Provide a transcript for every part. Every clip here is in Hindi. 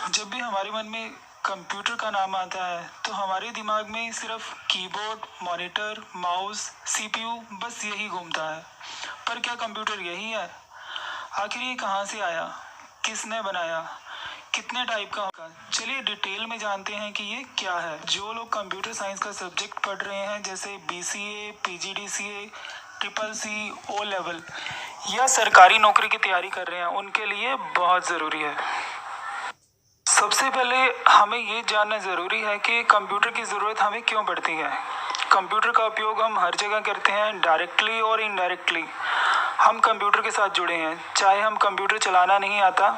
जब भी हमारे मन में कंप्यूटर का नाम आता है तो हमारे दिमाग में सिर्फ कीबोर्ड, मॉनिटर, माउस, सीपीयू बस यही घूमता है। पर क्या कंप्यूटर यही है? आखिर ये कहाँ से आया, किसने बनाया, कितने टाइप का होगा? चलिए डिटेल में जानते हैं कि ये क्या है। जो लोग कंप्यूटर साइंस का सब्जेक्ट पढ़ रहे हैं जैसे BCA, PGDCA, triple C, O level या सरकारी नौकरी की तैयारी कर रहे हैं, उनके लिए बहुत ज़रूरी है। सबसे पहले हमें ये जानना ज़रूरी है कि कंप्यूटर की ज़रूरत हमें क्यों पड़ती है। कंप्यूटर का उपयोग हम हर जगह करते हैं, डायरेक्टली और इनडायरेक्टली। हम कंप्यूटर के साथ जुड़े हैं, चाहे हम कंप्यूटर चलाना नहीं आता,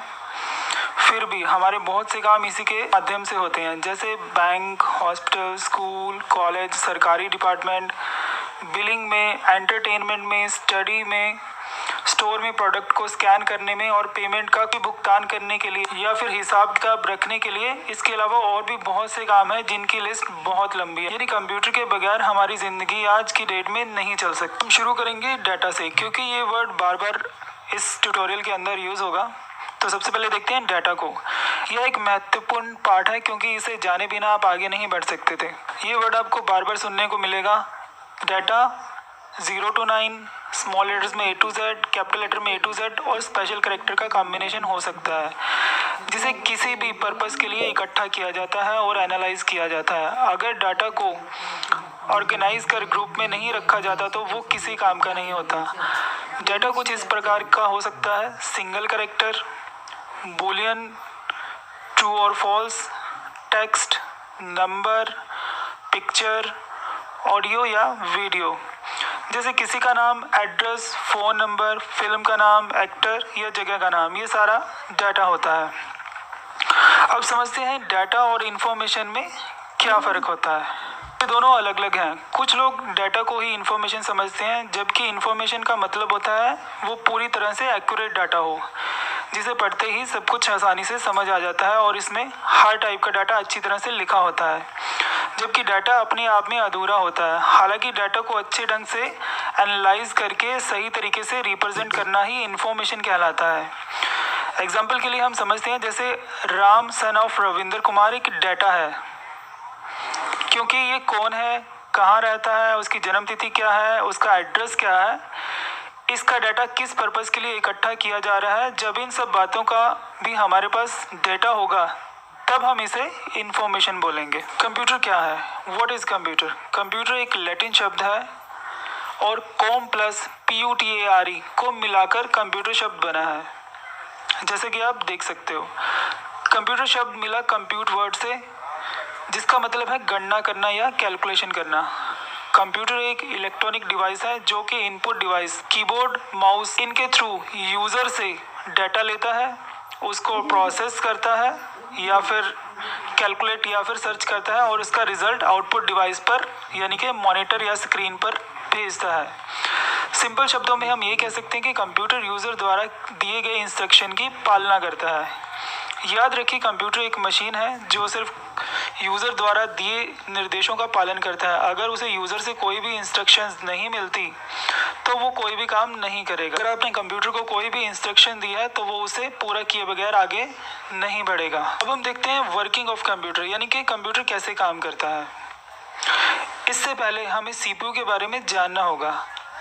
फिर भी हमारे बहुत से काम इसी के माध्यम से होते हैं, जैसे बैंक, हॉस्पिटल, स्कूल, कॉलेज, सरकारी डिपार्टमेंट, बिलिंग में, एंटरटेनमेंट में, स्टडी में, स्टोर में प्रोडक्ट को स्कैन करने में और पेमेंट का भुगतान करने के लिए या फिर हिसाब किताब रखने के लिए। इसके अलावा और भी बहुत से काम हैं जिनकी लिस्ट बहुत लंबी है। यानी कंप्यूटर के बगैर हमारी ज़िंदगी आज की डेट में नहीं चल सकती। हम शुरू करेंगे डाटा से, क्योंकि ये वर्ड बार बार इस ट्यूटोरियल के अंदर यूज़ होगा। तो सबसे पहले देखते हैं डाटा को। यह एक महत्वपूर्ण पार्ट है क्योंकि इसे जाने बिना आप आगे नहीं बढ़ सकते थे। ये वर्ड आपको बार बार सुनने को मिलेगा। डाटा 0 to 9, स्मॉल लेटर्स में A to Z, capital letter में A to Z और स्पेशल कैरेक्टर का कॉम्बिनेशन हो सकता है, जिसे किसी भी पर्पस के लिए इकट्ठा किया जाता है और एनालाइज किया जाता है। अगर डाटा को ऑर्गेनाइज कर ग्रुप में नहीं रखा जाता तो वो किसी काम का नहीं होता। डाटा कुछ इस प्रकार का हो सकता है: सिंगल कैरेक्टर, बूलियन, ट्रू और false, text, number, picture, audio या वीडियो। जैसे किसी का नाम, एड्रेस, फ़ोन नंबर, फिल्म का नाम, एक्टर या जगह का नाम, ये सारा डाटा होता है। अब समझते हैं डाटा और इन्फॉर्मेशन में क्या फ़र्क होता है। ये दोनों अलग अलग हैं। कुछ लोग डाटा को ही इन्फॉर्मेशन समझते हैं, जबकि इन्फॉर्मेशन का मतलब होता है वो पूरी तरह से एक्यूरेट डाटा हो, जिसे पढ़ते ही सब कुछ आसानी से समझ आ जाता है और इसमें हर टाइप का डाटा अच्छी तरह से लिखा होता है। जबकि डाटा अपने आप में अधूरा होता है। हालांकि डाटा को अच्छे ढंग से एनालाइज करके सही तरीके से रिप्रेजेंट करना ही इन्फॉर्मेशन कहलाता है। एग्जाम्पल के लिए हम समझते हैं जैसे राम सन ऑफ रविंद्र कुमार एक डाटा है, क्योंकि ये कौन है, कहाँ रहता है, उसकी जन्म तिथि क्या है, उसका एड्रेस क्या है, इसका डाटा किस पर्पज़ के लिए इकट्ठा किया जा रहा है। जब इन सब बातों का भी हमारे पास डाटा होगा तब हम इसे इंफॉर्मेशन बोलेंगे। कंप्यूटर क्या है? What is computer? कंप्यूटर एक लैटिन शब्द है और कॉम प्लस PUTERE को मिलाकर कंप्यूटर शब्द बना है, जैसे कि आप देख सकते हो। कंप्यूटर शब्द मिला कंप्यूट वर्ड से, जिसका मतलब है गणना करना या कैलकुलेशन करना। कंप्यूटर एक इलेक्ट्रॉनिक डिवाइस है जो कि इनपुट डिवाइस, कीबोर्ड, माउस, इनके थ्रू यूज़र से डाटा लेता है, उसको प्रोसेस करता है या फिर कैलकुलेट या फिर सर्च करता है और उसका रिजल्ट आउटपुट डिवाइस पर यानी कि मॉनिटर या स्क्रीन पर भेजता है। सिंपल शब्दों में हम ये कह सकते हैं कि कंप्यूटर यूज़र द्वारा दिए गए इंस्ट्रक्शन की पालना करता है। याद रखिए, कंप्यूटर एक मशीन है जो सिर्फ यूज़र द्वारा दिए निर्देशों का पालन करता है। अगर उसे यूज़र से कोई भी इंस्ट्रक्शंस नहीं मिलती तो वो कोई भी काम नहीं करेगा। अगर आपने कंप्यूटर को कोई भी इंस्ट्रक्शन दिया है तो वो उसे पूरा किए बगैर आगे नहीं बढ़ेगा। अब हम देखते हैं वर्किंग ऑफ कंप्यूटर, यानी कि कंप्यूटर कैसे काम करता है। इससे पहले हमें CPU के बारे में जानना होगा।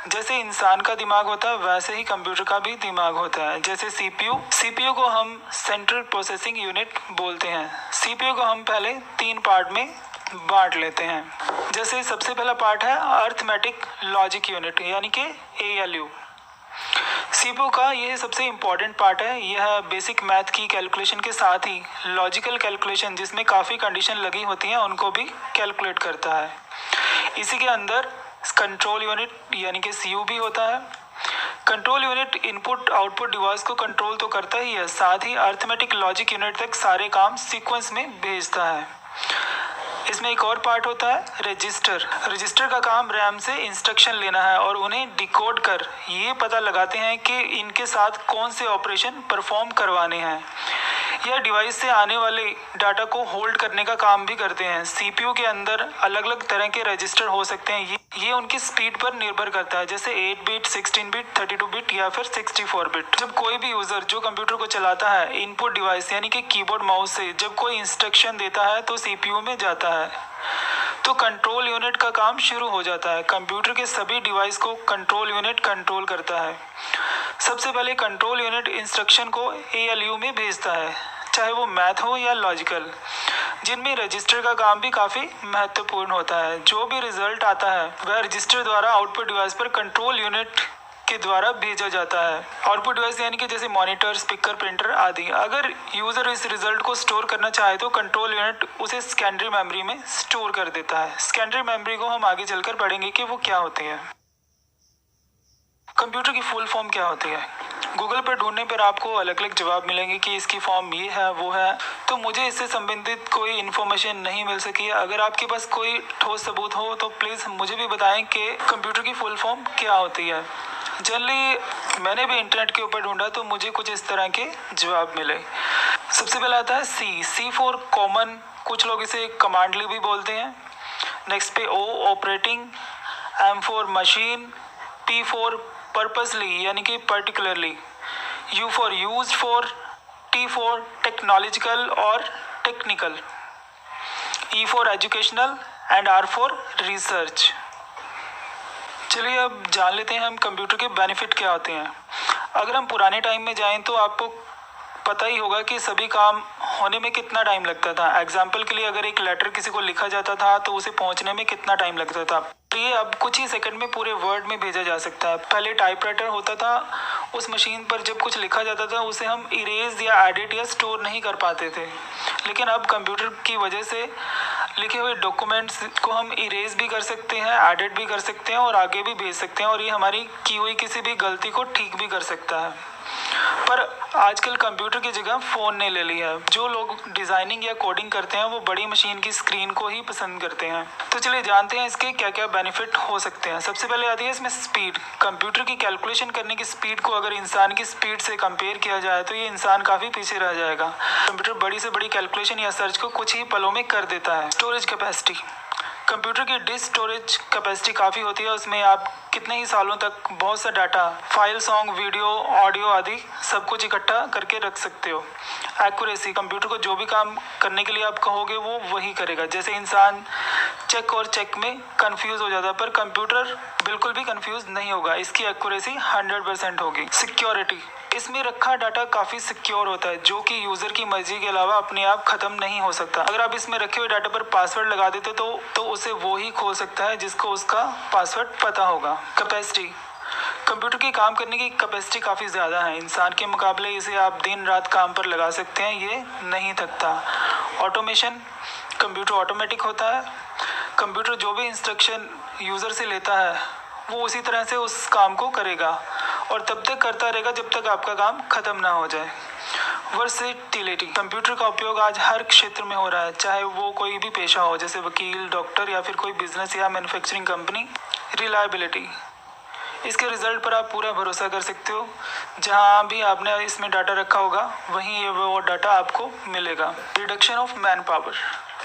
जैसे इंसान का दिमाग होता है वैसे ही कंप्यूटर का भी दिमाग होता है। जैसे CPU को हम सेंट्रल प्रोसेसिंग यूनिट बोलते हैं। CPU को हम पहले 3 पार्ट में बांट लेते हैं। जैसे सबसे पहला पार्ट है अर्थमेटिक लॉजिक यूनिट, यानी कि ALU। CPU का यह सबसे इम्पॉर्टेंट पार्ट है। यह बेसिक मैथ की कैलकुलेशन के साथ ही लॉजिकल कैलकुलेशन, जिसमें काफ़ी कंडीशन लगी होती हैं, उनको भी कैलकुलेट करता है। इसी के अंदर कंट्रोल यूनिट यानी कि CU भी होता है। Control unit input output device को कंट्रोल तो करता ही है, साथ ही अर्थमेटिक लॉजिक यूनिट तक सारे काम सीक्वेंस में भेजता है। इसमें एक और पार्ट होता है रजिस्टर का काम रैम से इंस्ट्रक्शन लेना है और उन्हें डिकोड कर ये पता लगाते हैं कि इनके साथ कौन से ऑपरेशन परफॉर्म करवाने हैं। यह डिवाइस से आने वाले डाटा को होल्ड करने का काम भी करते हैं। CPU के अंदर अलग अलग तरह के रजिस्टर हो सकते हैं। ये उनकी स्पीड पर निर्भर करता है, जैसे 8 बिट, 16 बिट, 32 बिट या फिर 64 बिट। जब कोई भी यूजर जो कंप्यूटर को चलाता है इनपुट डिवाइस यानी कि कीबोर्ड माउस से जब कोई इंस्ट्रक्शन देता है तो सीपीयू में जाता है, तो कंट्रोल यूनिट का काम शुरू हो जाता है। कंप्यूटर के सभी डिवाइस को कंट्रोल यूनिट कंट्रोल करता है। सबसे पहले कंट्रोल यूनिट इंस्ट्रक्शन को ALU में भेजता है, चाहे वो मैथ हो या लॉजिकल, जिनमें रजिस्टर का काम भी काफ़ी महत्वपूर्ण होता है। जो भी रिजल्ट आता है वह रजिस्टर द्वारा आउटपुट डिवाइस पर कंट्रोल यूनिट के द्वारा भेजा जाता है। आउटपुट डिवाइस यानी कि जैसे मॉनिटर, स्पीकर, प्रिंटर आदि। अगर यूज़र इस रिजल्ट को स्टोर करना चाहे तो कंट्रोल यूनिट उसे सेकेंडरी मेमोरी में स्टोर कर देता है। सेकेंडरी मेमोरी को हम आगे चलकर पढ़ेंगे कि वो क्या होती है। कंप्यूटर की फुल फॉर्म क्या होती है? गूगल पर ढूंढने पर आपको अलग अलग जवाब मिलेंगे कि इसकी फॉर्म ये है वो है, तो मुझे इससे संबंधित कोई इन्फॉर्मेशन नहीं मिल सकी है। अगर आपके पास कोई ठोस सबूत हो तो प्लीज़ मुझे भी बताएं कि कंप्यूटर की फुल फॉर्म क्या होती है। जनरली मैंने भी इंटरनेट के ऊपर ढूंढा तो मुझे कुछ इस तरह के जवाब मिले। सबसे पहला आता है सी फॉर कॉमन, कुछ लोग इसे कमांडली भी बोलते हैं। नेक्स्ट पे operating, M for machine, P for purposely यानी कि particularly, U for used for, T for technological और technical, E for educational and R for research. चलिए अब जान लेते हैं हम कंप्यूटर के बेनिफिट क्या होते हैं। अगर हम पुराने टाइम में जाएं तो आपको पता ही होगा कि सभी काम होने में कितना टाइम लगता था। एग्जाम्पल के लिए अगर एक लेटर किसी को लिखा जाता था तो उसे पहुंचने में कितना टाइम लगता था, तो ये अब कुछ ही सेकंड में पूरे वर्ड में भेजा जा सकता है। पहले टाइपराइटर होता था, उस मशीन पर जब कुछ लिखा जाता था उसे हम इरेज या एडिट या स्टोर नहीं कर पाते थे, लेकिन अब कंप्यूटर की वजह से लिखे हुए डॉक्यूमेंट्स को हम इरेज भी कर सकते हैं, एडिट भी कर सकते हैं और आगे भी भेज सकते हैं, और ये हमारी की हुई किसी भी गलती को ठीक भी कर सकता है। पर आजकल कंप्यूटर की जगह फ़ोन ने ले ली है। जो लोग डिज़ाइनिंग या कोडिंग करते हैं वो बड़ी मशीन की स्क्रीन को ही पसंद करते हैं। तो चलिए जानते हैं इसके क्या क्या बेनिफिट हो सकते हैं। सबसे पहले आती है इसमें स्पीड। कंप्यूटर की कैलकुलेशन करने की स्पीड को अगर इंसान की स्पीड से कंपेयर किया जाए तो ये इंसान काफ़ी पीछे रह जाएगा। कंप्यूटर बड़ी से बड़ी कैलकुलेशन या सर्च को कुछ ही पलों में कर देता है। स्टोरेज कैपेसिटी, कंप्यूटर की डिस्क स्टोरेज कैपेसिटी काफ़ी होती है। उसमें आप कितने ही सालों तक बहुत सा data, file, song, video, audio आदि सब कुछ इकट्ठा करके रख सकते हो। एक्यूरेसी, कंप्यूटर को जो भी काम करने के लिए आप कहोगे वो वही करेगा। जैसे इंसान चेक और चेक में कंफ्यूज हो जाता है, पर कंप्यूटर बिल्कुल भी कंफ्यूज नहीं होगा। इसकी एक्यूरेसी 100% होगी। सिक्योरिटी, इसमें रखा डाटा काफ़ी सिक्योर होता है, जो कि यूज़र की मर्जी के अलावा अपने आप ख़त्म नहीं हो सकता। अगर आप इसमें रखे हुए डाटा पर पासवर्ड लगा देते तो उसे वो ही खोल सकता है जिसको उसका पासवर्ड पता होगा। कैपेसिटी, कंप्यूटर की काम करने की कैपेसिटी काफ़ी ज़्यादा है। इंसान के मुकाबले इसे आप दिन रात काम पर लगा सकते हैं, ये नहीं थकता। ऑटोमेशन, कंप्यूटर ऑटोमेटिक होता है। कंप्यूटर जो भी इंस्ट्रक्शन यूज़र से लेता है वो उसी तरह से उस काम को करेगा और तब तक करता रहेगा जब तक आपका काम ख़त्म ना हो जाए। वर्सेटिलिटी, कंप्यूटर का उपयोग आज हर क्षेत्र में हो रहा है, चाहे वो कोई भी पेशा हो, जैसे वकील, डॉक्टर या फिर कोई बिजनेस या मैन्युफैक्चरिंग कंपनी। रिलायबिलिटी, इसके रिजल्ट पर आप पूरा भरोसा कर सकते हो। जहाँ भी आपने इसमें डाटा रखा होगा वहीं वो डाटा आपको मिलेगा। Reduction of man power,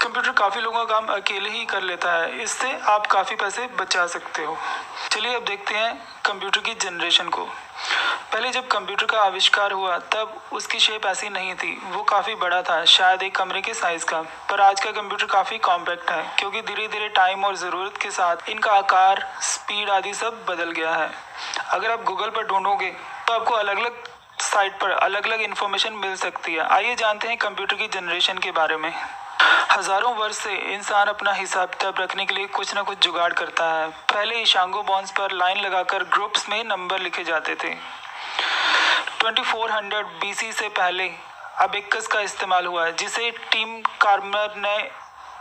computer काफ़ी लोगों का काम अकेले ही कर लेता है, इससे आप काफ़ी पैसे बचा सकते हो। चलिए अब देखते हैं कंप्यूटर की जनरेशन को। पहले जब कंप्यूटर का आविष्कार हुआ तब उसकी शेप ऐसी नहीं थी, वो काफ़ी बड़ा था, शायद एक कमरे के साइज़ का। पर आज का कंप्यूटर काफ़ी कॉम्पैक्ट है, क्योंकि धीरे धीरे टाइम और ज़रूरत के साथ इनका आकार, स्पीड आदि सब बदल गया है। अगर आप गूगल पर ढूंढोगे तो आपको अलग अलग साइट पर अलग अलग इन्फॉर्मेशन मिल सकती है। आइए जानते हैं कंप्यूटर की जनरेशन के बारे में। हजारों वर्ष से इंसान अपना हिसाब किताब रखने के लिए कुछ ना कुछ जुगाड़ करता है। पहले इशांगो बॉन्ड्स पर लाइन लगाकर ग्रुप्स में नंबर लिखे जाते थे। 2400 BC से पहले अबेकस का इस्तेमाल हुआ है, जिसे टिम कार्मर ने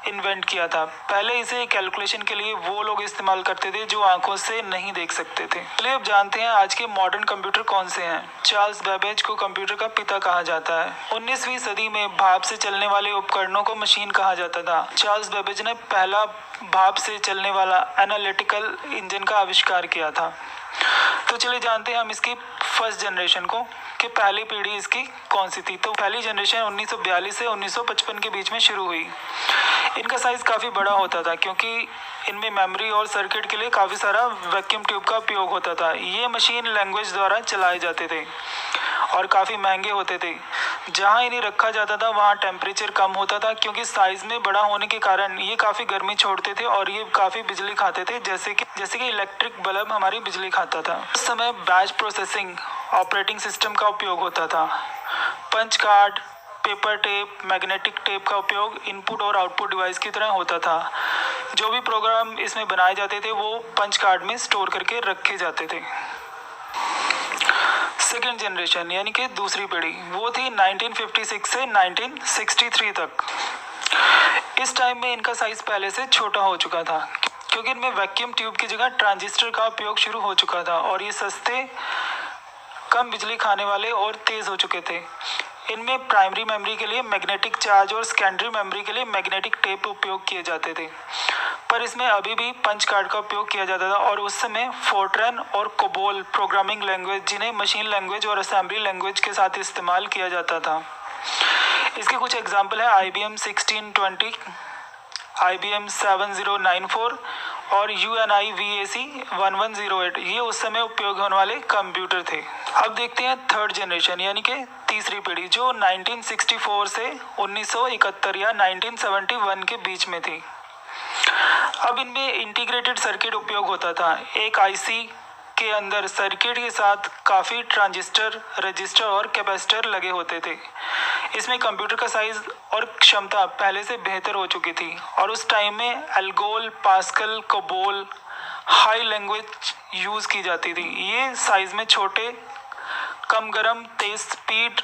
इन्वेंट किया था। पहले इसे कैलकुलेशन के लिए वो लोग इस्तेमाल करते थे जो आंखों से नहीं देख सकते थे। चलिए अब जानते हैं आज के मॉडर्न कंप्यूटर कौन से हैं। चार्ल्स बेबेज को कंप्यूटर का पिता कहा जाता है। 19वीं सदी में भाप से चलने वाले उपकरणों को मशीन कहा जाता था। चार्ल्स बेबेज ने पहला भाप से चलने वाला एनालिटिकल इंजन का आविष्कार किया था। तो चलिए जानते हैं हम इसकी फर्स्ट जनरेशन को कि पहली पीढ़ी इसकी कौन सी थी। तो पहली जनरेशन 1942 से 1955 के बीच में शुरू हुई। इनका साइज़ काफ़ी बड़ा होता था क्योंकि इनमें मेमोरी और सर्किट के लिए काफ़ी सारा वैक्यूम ट्यूब का उपयोग होता था। ये मशीन लैंग्वेज द्वारा चलाए जाते थे और काफ़ी महंगे होते थे। जहाँ इन्हें रखा जाता था वहाँ टेम्परेचर कम होता था क्योंकि साइज़ में बड़ा होने के कारण ये काफ़ी गर्मी छोड़ते थे और ये काफ़ी बिजली खाते थे, जैसे कि इलेक्ट्रिक बल्ब हमारी बिजली खाता था। उस समय बैच प्रोसेसिंग ऑपरेटिंग सिस्टम का उपयोग होता था। Punch card, paper tape, magnetic tape का उपयोग इनपुट और आउटपुट डिवाइस की तरह होता था। जो भी प्रोग्राम इसमें बनाए जाते थे वो पंच कार्ड में स्टोर करके रखे जाते थे। सेकेंड जनरेशन यानी कि दूसरी पीढ़ी वो थी 1956 से 1963 तक। इस टाइम में इनका साइज़ पहले से छोटा हो चुका था क्योंकि इनमें वैक्यूम ट्यूब की जगह ट्रांजिस्टर का उपयोग शुरू हो चुका था और ये सस्ते, कम बिजली खाने वाले और तेज़ हो चुके थे। इनमें प्राइमरी मेमोरी के लिए मैग्नेटिक चार्ज और सेकेंडरी मेमोरी के लिए मैग्नेटिक टेप उपयोग किए जाते थे, पर इसमें अभी भी पंच कार्ड का उपयोग किया जाता था। और उस समय फोर्ट्रैन और कोबोल प्रोग्रामिंग लैंग्वेज, जिन्हें मशीन लैंग्वेज और असेंबली लैंग्वेज के साथ इस्तेमाल किया जाता था। इसके कुछ एग्जाम्पल है IBM 1620, IBM 7094 और UNI VAC 1108। ये उस समय उपयोग होने वाले कंप्यूटर थे। अब देखते हैं थर्ड जनरेशन यानी कि तीसरी पीढ़ी जो 1964 से 1971 या 1971 के बीच में थी। अब इनमें इंटीग्रेटेड सर्किट उपयोग होता था। एक IC के अंदर सर्किट के साथ काफ़ी ट्रांजिस्टर, रजिस्टर और कैपेसिटर लगे होते थे। इसमें कंप्यूटर का साइज़ और क्षमता पहले से बेहतर हो चुकी थी और उस टाइम में ALGOL, pascal, COBOL high language use की जाती थी। ये साइज़ में छोटे, कम गर्म, तेज़ स्पीड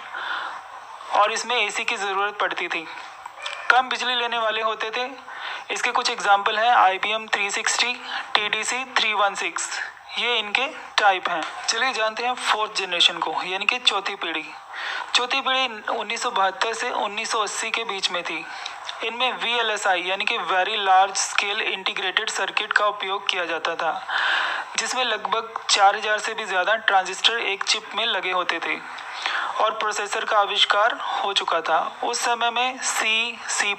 और इसमें AC की ज़रूरत पड़ती थी, कम बिजली लेने वाले होते थे। इसके कुछ एग्जाम्पल हैं IBM 360, TDC 316। ये इनके टाइप हैं। चलिए जानते हैं फोर्थ जनरेशन को यानी कि चौथी पीढ़ी। चौथी पीढ़ी 1972 से 1980 के बीच में थी। इनमें VLSI यानी कि very large scale integrated circuit का उपयोग किया जाता था, जिसमें लगभग 4000 से भी ज़्यादा ट्रांजिस्टर एक चिप में लगे होते थे और प्रोसेसर का आविष्कार हो चुका था। उस समय में C++,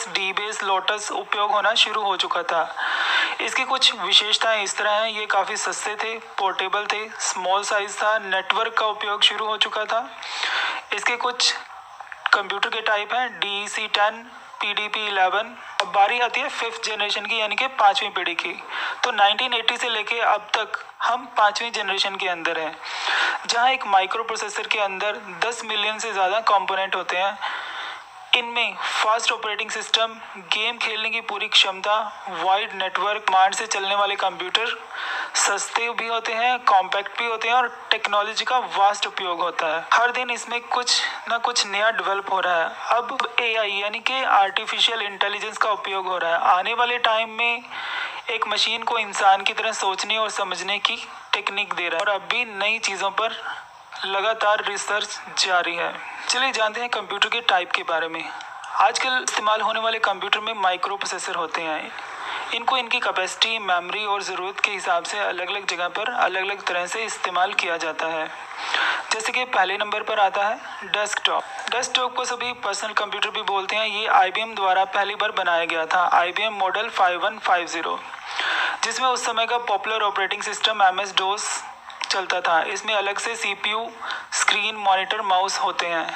DBase, लोटस उपयोग होना शुरू हो चुका था। इसकी कुछ विशेषताएं इस तरह हैं। ये काफ़ी सस्ते थे, पोर्टेबल थे, स्मॉल साइज़ था, नेटवर्क का उपयोग शुरू हो चुका था। इसके कुछ कंप्यूटर के टाइप हैं DEC10, PDP-11। अब बारी आती है फिफ्थ जनरेशन की यानी कि पाँचवीं पीढ़ी की। तो 1980 से लेके अब तक हम पाँचवीं जनरेशन के अंदर हैं, जहां एक माइक्रो प्रोसेसर के अंदर 10 मिलियन से ज़्यादा कंपोनेंट होते हैं। इनमें फास्ट ऑपरेटिंग सिस्टम, गेम खेलने की पूरी क्षमता, वाइड नेटवर्क, कमांड से चलने वाले कंप्यूटर सस्ते भी होते हैं, कॉम्पैक्ट भी होते हैं और टेक्नोलॉजी का वास्ट उपयोग होता है। हर दिन इसमें कुछ ना कुछ नया डेवलप हो रहा है। अब AI यानी कि आर्टिफिशियल इंटेलिजेंस का उपयोग हो रहा है। आने वाले टाइम में एक मशीन को इंसान की तरह सोचने और समझने की टेक्निक दे रहा है और अब भी नई चीज़ों पर लगातार रिसर्च जारी है। चलिए जानते हैं कंप्यूटर के टाइप के बारे में। आजकल इस्तेमाल होने वाले कंप्यूटर में माइक्रो प्रोसेसर होते हैं। इनको इनकी कैपेसिटी, मेमोरी और ज़रूरत के हिसाब से अलग अलग जगह पर अलग अलग तरह से इस्तेमाल किया जाता है। जैसे कि पहले नंबर पर आता है डेस्कटॉप। डेस्कटॉप को सभी पर्सनल कंप्यूटर भी बोलते हैं। ये IBM द्वारा पहली बार बनाया गया था, IBM मॉडल 5150, जिसमें उस समय का पॉपुलर ऑपरेटिंग सिस्टम MS-DOS चलता था। इसमें अलग से CPU, स्क्रीन, मॉनिटर, माउस होते हैं।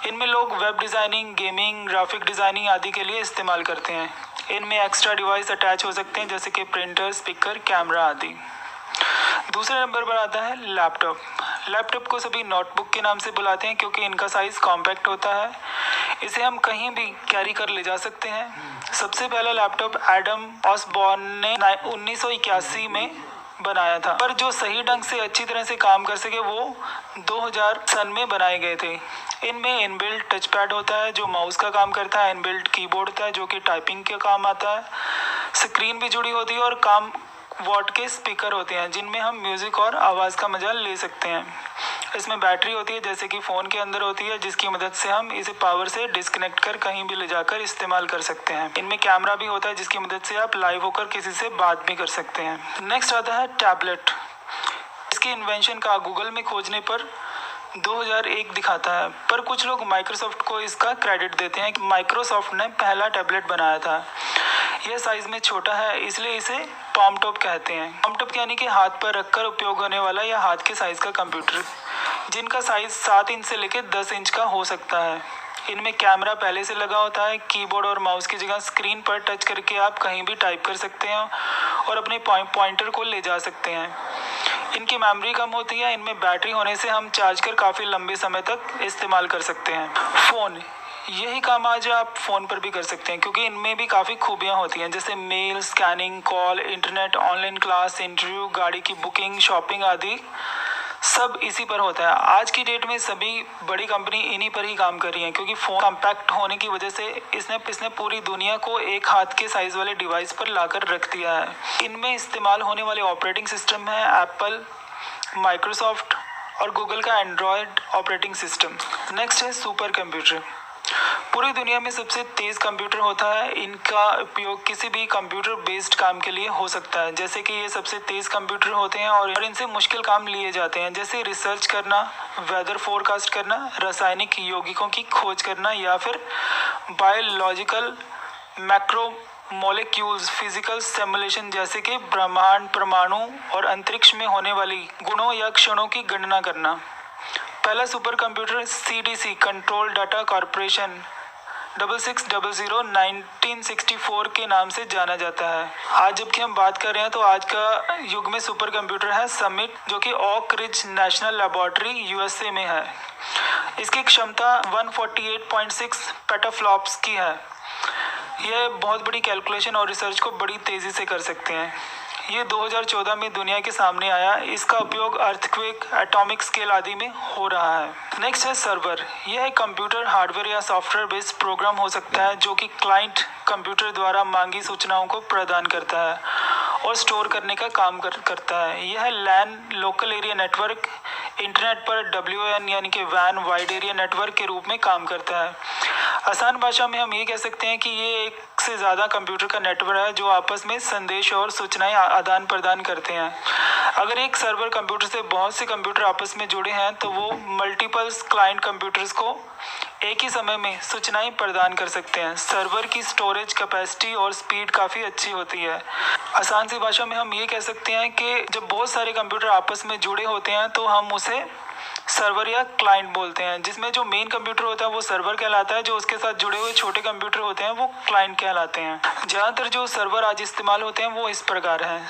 इनमें लोग web designing, gaming, graphic designing आदि के लिए इस्तेमाल करते हैं। इनमें एक्स्ट्रा डिवाइस अटैच हो सकते हैं जैसे कि प्रिंटर, स्पीकर, कैमरा आदि। दूसरे नंबर पर आता है लैपटॉप। लैपटॉप को सभी नोटबुक के नाम से बुलाते हैं क्योंकि इनका साइज़ कॉम्पैक्ट होता है। इसे हम कहीं भी कैरी कर ले जा सकते हैं। सबसे पहला लैपटॉप एडम ऑसबॉर्न ने 1981 में बनाया था, पर जो सही ढंग से अच्छी तरह से काम कर सके वो 2000 सन में बनाए गए थे। इनमें इनबिल्ट टच पैड होता है जो माउस का काम करता है, इनबिल्ट कीबोर्ड होता है जो कि टाइपिंग के काम आता है, स्क्रीन भी जुड़ी होती है और कम वॉट के स्पीकर होते हैं जिनमें हम म्यूज़िक और आवाज़ का मजा ले सकते हैं। इसमें बैटरी होती है जैसे कि फ़ोन के अंदर होती है, जिसकी मदद से हम इसे पावर से डिस्कनेक्ट कर कहीं भी ले जाकर इस्तेमाल कर सकते हैं। इनमें कैमरा भी होता है जिसकी मदद से आप लाइव होकर किसी से बात भी कर सकते हैं। नेक्स्ट आता है टैबलेट। इसके इन्वेंशन का गूगल में खोजने पर 2001 दिखाता है, पर कुछ लोग माइक्रोसॉफ्ट को इसका क्रेडिट देते हैं कि माइक्रोसॉफ्ट ने पहला टैबलेट बनाया था। यह साइज में छोटा है, इसलिए इसे पाम टॉप कहते हैं। पाम टॉप यानी कि हाथ पर रखकर उपयोग होने वाला या हाथ के साइज का कंप्यूटर, जिनका साइज 7 इंच से लेकर 10 इंच का हो सकता है। इनमें कैमरा पहले से लगा होता है। कीबोर्ड और माउस की जगह स्क्रीन पर टच करके आप कहीं भी टाइप कर सकते हैं और अपने पॉइंटर को ले जा सकते हैं। इनकी मेमोरी कम होती है। इनमें बैटरी होने से हम चार्ज कर काफ़ी लंबे समय तक इस्तेमाल कर सकते हैं। फ़ोन, यही काम आज आप फ़ोन पर भी कर सकते हैं, क्योंकि इनमें भी काफ़ी खूबियाँ होती हैं, जैसे mail, scanning, call, internet, online class, interview, गाड़ी की बुकिंग, शॉपिंग आदि सब इसी पर होता है। आज की डेट में सभी बड़ी कंपनी इन्हीं पर ही काम कर रही हैं, क्योंकि फ़ोन कॉम्पैक्ट होने की वजह से इसने पूरी दुनिया को एक हाथ के साइज़ वाले डिवाइस पर लाकर रख दिया है। इनमें इस्तेमाल होने वाले ऑपरेटिंग सिस्टम है एप्पल, माइक्रोसॉफ्ट और गूगल का एंड्रॉयड ऑपरेटिंग सिस्टम। नेक्स्ट है सुपर कंप्यूटर। पूरी दुनिया में सबसे तेज़ कंप्यूटर होता है। इनका उपयोग किसी भी कंप्यूटर बेस्ड काम के लिए हो सकता है, जैसे कि ये सबसे तेज़ कंप्यूटर होते हैं और इनसे मुश्किल काम लिए जाते हैं, जैसे रिसर्च करना, वेदर फोरकास्ट करना, रासायनिक यौगिकों की खोज करना या फिर biological macro molecules physical simulation, जैसे कि ब्रह्मांड, परमाणु और अंतरिक्ष में होने वाली गुणों या क्षणों की गणना करना। पहला super computer CDC control data corporation 6600 1964 के नाम से जाना जाता है। आज जबकि हम बात कर रहे हैं तो आज का युग में सुपर कंप्यूटर है समिट, जो कि Oak Ridge national laboratory USA में है। इसकी क्षमता 148.6 पेटाफ्लॉप्स की है। यह बहुत बड़ी कैलकुलेशन और रिसर्च को बड़ी तेज़ी से कर सकते हैं। ये 2014 में दुनिया के सामने आया। इसका उपयोग अर्थक्वेक, एटॉमिक स्केल आदि में हो रहा है। नेक्स्ट है सर्वर। यह एक कंप्यूटर हार्डवेयर या सॉफ्टवेयर बेस्ड प्रोग्राम हो सकता है, जो कि क्लाइंट कंप्यूटर द्वारा मांगी सूचनाओं को प्रदान करता है और स्टोर करने का काम करता है। यह लैन, लोकल एरिया नेटवर्क, इंटरनेट पर WAN यानी कि वैन, वाइड एरिया नेटवर्क के रूप में काम करता है। आसान भाषा में हम ये कह सकते हैं कि ये एक से ज़्यादा कंप्यूटर का नेटवर्क है जो आपस में संदेश और सूचनाएं आदान प्रदान करते हैं। अगर एक सर्वर कंप्यूटर से बहुत से कंप्यूटर आपस में जुड़े हैं तो वो मल्टीपल क्लाइंट कंप्यूटर्स को एक ही समय में सूचनाएं प्रदान कर सकते हैं। सर्वर की स्टोरेज कैपेसिटी और स्पीड काफ़ी अच्छी होती है। आसान सी भाषा में हम ये कह सकते हैं कि जब बहुत सारे कंप्यूटर आपस में जुड़े होते हैं तो हम उसे सर्वर या क्लाइंट बोलते हैं, जिसमें जो मेन कंप्यूटर होता है वो सर्वर कहलाता है, जो उसके साथ जुड़े हुए छोटे कंप्यूटर होते हैं वो क्लाइंट कहलाते हैं। ज़्यादातर जो सर्वर आज इस्तेमाल होते हैं वो इस प्रकार हैं।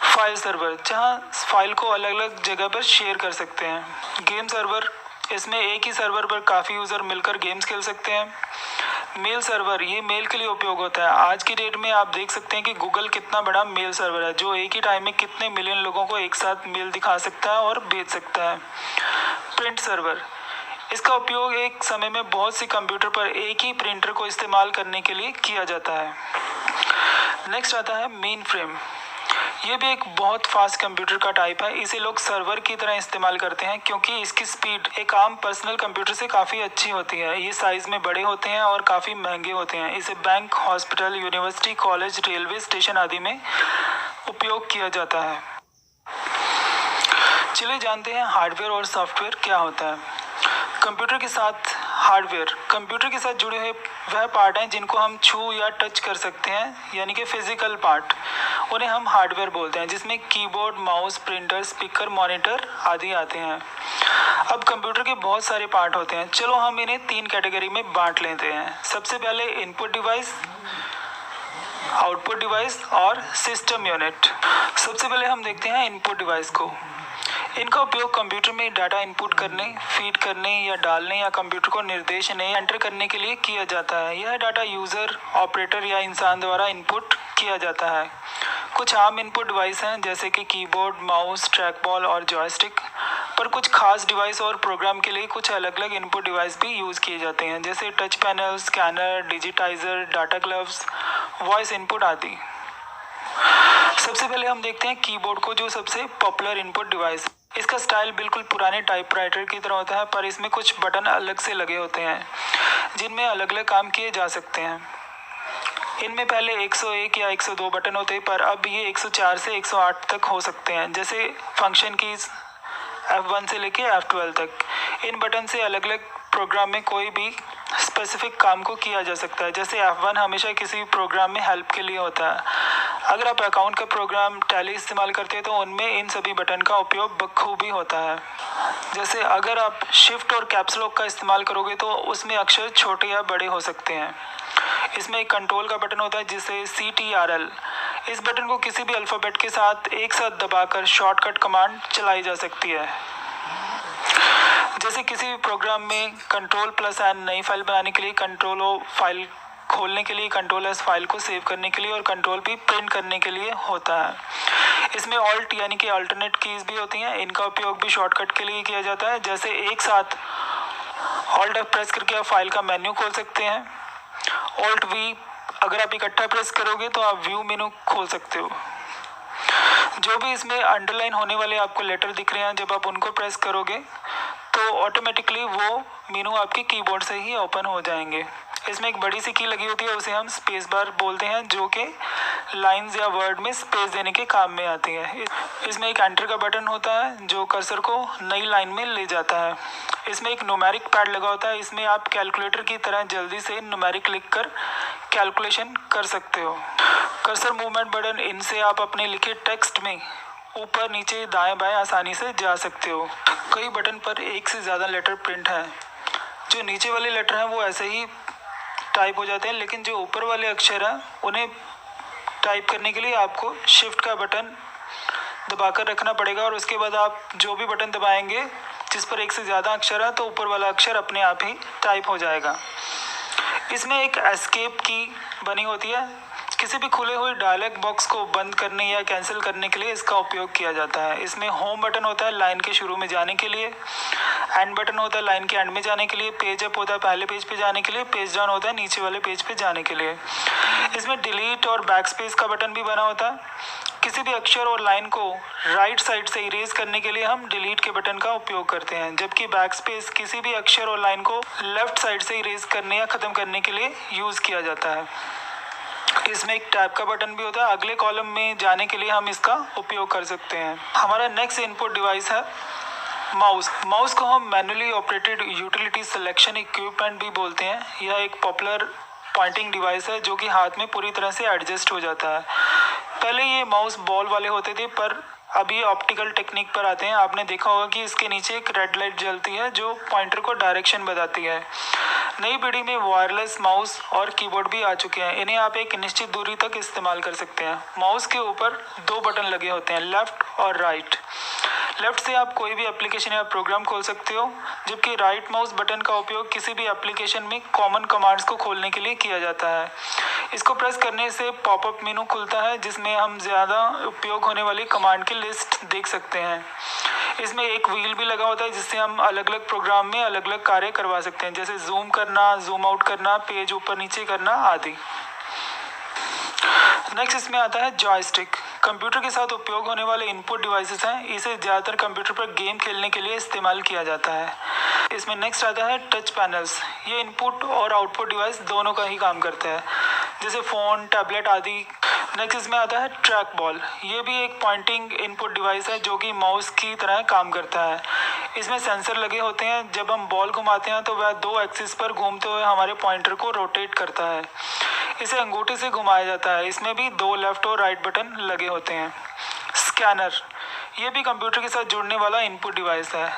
फाइल सर्वर, जहां फाइल को अलग अलग जगह पर शेयर कर सकते हैं। गेम सर्वर, इसमें एक ही सर्वर पर काफ़ी यूज़र मिलकर गेम्स खेल सकते हैं। मेल सर्वर, ये मेल के लिए उपयोग होता है। आज की डेट में आप देख सकते हैं कि गूगल कितना बड़ा मेल सर्वर है, जो एक ही टाइम में कितने मिलियन लोगों को एक साथ मेल दिखा सकता है और भेज सकता है। प्रिंट सर्वर, इसका उपयोग एक समय में बहुत से कंप्यूटर पर एक ही प्रिंटर को इस्तेमाल करने के लिए किया जाता है। नेक्स्ट आता है मेन फ्रेम। ये भी एक बहुत फास्ट कंप्यूटर का टाइप है। इसे लोग सर्वर की तरह इस्तेमाल करते हैं क्योंकि इसकी स्पीड एक आम पर्सनल कंप्यूटर से काफ़ी अच्छी होती है। ये साइज़ में बड़े होते हैं और काफ़ी महंगे होते हैं। इसे bank, hospital, university, college, railway station आदि में उपयोग किया जाता है। चलिए जानते हैं हार्डवेयर और सॉफ्टवेयर क्या होता है। कंप्यूटर के साथ हार्डवेयर, कंप्यूटर के साथ जुड़े हुए वह पार्ट हैं जिनको हम छू या टच कर सकते हैं, यानी कि फिजिकल पार्ट, उन्हें हम हार्डवेयर बोलते हैं, जिसमें keyboard, mouse, printer, speaker, monitor आदि आते हैं। अब कंप्यूटर के बहुत सारे पार्ट होते हैं। चलो हम इन्हें 3 कैटेगरी में बांट लेते हैं। सबसे पहले इनपुट डिवाइस, आउटपुट डिवाइस और सिस्टम यूनिट। सबसे पहले हम देखते हैं इनपुट डिवाइस को। इनका उपयोग कंप्यूटर में डाटा इनपुट करने, फीड करने या डालने या कंप्यूटर को निर्देश एंटर करने के लिए किया जाता है। यह डाटा यूज़र, ऑपरेटर या इंसान द्वारा इनपुट किया जाता है। कुछ आम इनपुट डिवाइस हैं जैसे कि कीबोर्ड, माउस, ट्रैकबॉल और जॉयस्टिक, पर कुछ खास डिवाइस और प्रोग्राम के लिए कुछ अलग अलग इनपुट डिवाइस भी यूज़ किए जाते हैं, जैसे touch panel, scanner, digitiser, data gloves, voice input आदि। सबसे पहले हम देखते हैं कीबोर्ड को, जो सबसे पॉपुलर इनपुट डिवाइस। इसका स्टाइल बिल्कुल पुराने टाइपराइटर की तरह होता है, पर इसमें कुछ बटन अलग से लगे होते हैं जिनमें अलग अलग काम किए जा सकते हैं। इनमें पहले 101 या 102 बटन होते, पर अब ये 104 से 108 तक हो सकते हैं। जैसे फंक्शन कीज F1 से लेके F12 तक। इन बटन से अलग अलग प्रोग्राम में कोई भी स्पेसिफिक काम को किया जा सकता है। जैसे F1 हमेशा किसी प्रोग्राम में हेल्प के लिए होता है। अगर आप अकाउंट का प्रोग्राम टैली इस्तेमाल करते हैं तो उनमें इन सभी बटन का उपयोग बखूबी होता है। जैसे अगर आप शिफ्ट और कैप्स लॉक का इस्तेमाल करोगे तो उसमें अक्षर छोटे या बड़े हो सकते हैं। इसमें एक कंट्रोल का बटन होता है जिसे CTRL। इस बटन को किसी भी अल्फ़ाबेट के साथ एक साथ दबाकर शॉर्टकट कमांड चलाई जा सकती है। जैसे किसी भी प्रोग्राम में Ctrl+N नई फाइल बनाने के लिए, Ctrl O फाइल खोलने के लिए, Ctrl S फाइल को सेव करने के लिए और Ctrl P प्रिंट करने के लिए होता है। इसमें ऑल्ट यानी कि अल्टरनेट कीज भी होती हैं। इनका उपयोग भी शॉर्टकट के लिए किया जाता है। जैसे एक साथ ऑल्ट F प्रेस करके आप फाइल का मेन्यू खोल सकते हैं। ऑल्ट V अगर आप इकट्ठा प्रेस करोगे तो आप व्यू मेनू खोल सकते हो। जो भी इसमें अंडरलाइन होने वाले आपको लेटर दिख रहे हैं, जब आप उनको प्रेस करोगे तो ऑटोमेटिकली वो मेनू आपके कीबोर्ड से ही ओपन हो जाएंगे। इसमें एक बड़ी सी की लगी होती है, उसे हम स्पेस बार बोलते हैं, जो कि लाइंस या वर्ड में स्पेस देने के काम में आती है। इसमें एक एंटर का बटन होता है जो कर्सर को नई लाइन में ले जाता है। इसमें एक न्यूमेरिक पैड लगा होता है। इसमें आप कैलकुलेटर की तरह जल्दी से न्यूमेरिक लिखकर कैलकुलेशन कर सकते हो। कर्सर मूवमेंट बटन, इनसे आप अपने लिखे टेक्स्ट में ऊपर नीचे दाएं बाएं आसानी से जा सकते हो। कई बटन पर एक से ज़्यादा लेटर प्रिंट है। जो नीचे वाले लेटर हैं वो ऐसे ही टाइप हो जाते हैं, लेकिन जो ऊपर वाले अक्षर हैं उन्हें टाइप करने के लिए आपको शिफ्ट का बटन दबाकर रखना पड़ेगा और उसके बाद आप जो भी बटन दबाएंगे जिस पर एक से ज़्यादा अक्षर है तो ऊपर वाला अक्षर अपने आप ही टाइप हो जाएगा। इसमें एक एस्केप की बनी होती है। किसी भी खुले हुए डायलॉग बॉक्स को बंद करने या कैंसिल करने के लिए इसका उपयोग किया जाता है। इसमें होम बटन होता है लाइन के शुरू में जाने के लिए, एंड बटन होता है लाइन के एंड में जाने के लिए, पेज अप होता है पहले पेज पे जाने के लिए, पेज डाउन होता है नीचे वाले पेज पे जाने के लिए। इसमें डिलीट और बैक स्पेस का बटन भी बना होता है। किसी भी अक्षर और लाइन को राइट साइड से इरेज करने के लिए हम डिलीट के बटन का उपयोग करते हैं, जबकि बैक स्पेस किसी भी अक्षर और लाइन को लेफ्ट साइड से इरेज करने या ख़त्म करने के लिए यूज़ किया जाता है। इसमें एक टैब का बटन भी होता है। अगले कॉलम में जाने के लिए हम इसका उपयोग कर सकते हैं। हमारा नेक्स्ट इनपुट डिवाइस है माउस। माउस को हम manually operated utility selection equipment भी बोलते हैं। यह एक पॉपुलर पॉइंटिंग डिवाइस है जो कि हाथ में पूरी तरह से एडजस्ट हो जाता है। पहले ये माउस बॉल वाले होते थे, पर अब ये ऑप्टिकल टेक्निक पर आते हैं। आपने देखा होगा कि इसके नीचे एक रेड लाइट जलती है जो पॉइंटर को डायरेक्शन बताती है। नई पीढ़ी में वायरलेस माउस और कीबोर्ड भी आ चुके हैं। इन्हें आप एक निश्चित दूरी तक इस्तेमाल कर सकते हैं। माउस के ऊपर दो बटन लगे होते हैं, लेफ्ट और राइट। लेफ्ट से आप कोई भी एप्लीकेशन या प्रोग्राम खोल सकते हो, जबकि राइट माउस बटन का उपयोग किसी भी एप्लीकेशन में कॉमन कमांड्स को खोलने के लिए किया जाता है। इसको प्रेस करने से पॉपअप मेनू खुलता है जिसमें हम ज़्यादा उपयोग होने वाली कमांड की लिस्ट देख सकते हैं। इसमें एक व्हील भी लगा होता है जिससे हम अलग अलग प्रोग्राम में अलग अलग कार्य करवा सकते हैं, जैसे जूम करना, जूम आउट करना, पेज ऊपर नीचे करना आदि। नेक्स्ट इसमें आता है जॉयस्टिक। कंप्यूटर के साथ उपयोग होने वाले इनपुट डिवाइसेस हैं। इसे ज़्यादातर कंप्यूटर पर गेम खेलने के लिए इस्तेमाल किया जाता है। इसमें नेक्स्ट आता है टच पैनल्स। ये इनपुट और आउटपुट डिवाइस दोनों का ही काम करता है, जैसे फ़ोन, टैबलेट आदि। नेक्स्ट इसमें आता है ट्रैक बॉल। ये भी एक पॉइंटिंग इनपुट डिवाइस है जो कि माउस की तरह काम करता है। इसमें सेंसर लगे होते हैं। जब हम बॉल घुमाते हैं तो वह दो एक्सिस पर घूमते हुए हमारे पॉइंटर को रोटेट करता है। इसे अंगूठे से घुमाया जाता है। इसमें भी दो लेफ्ट और राइट बटन लगे होते हैं। स्कैनर, ये भी कंप्यूटर के साथ जुड़ने वाला इनपुट डिवाइस है,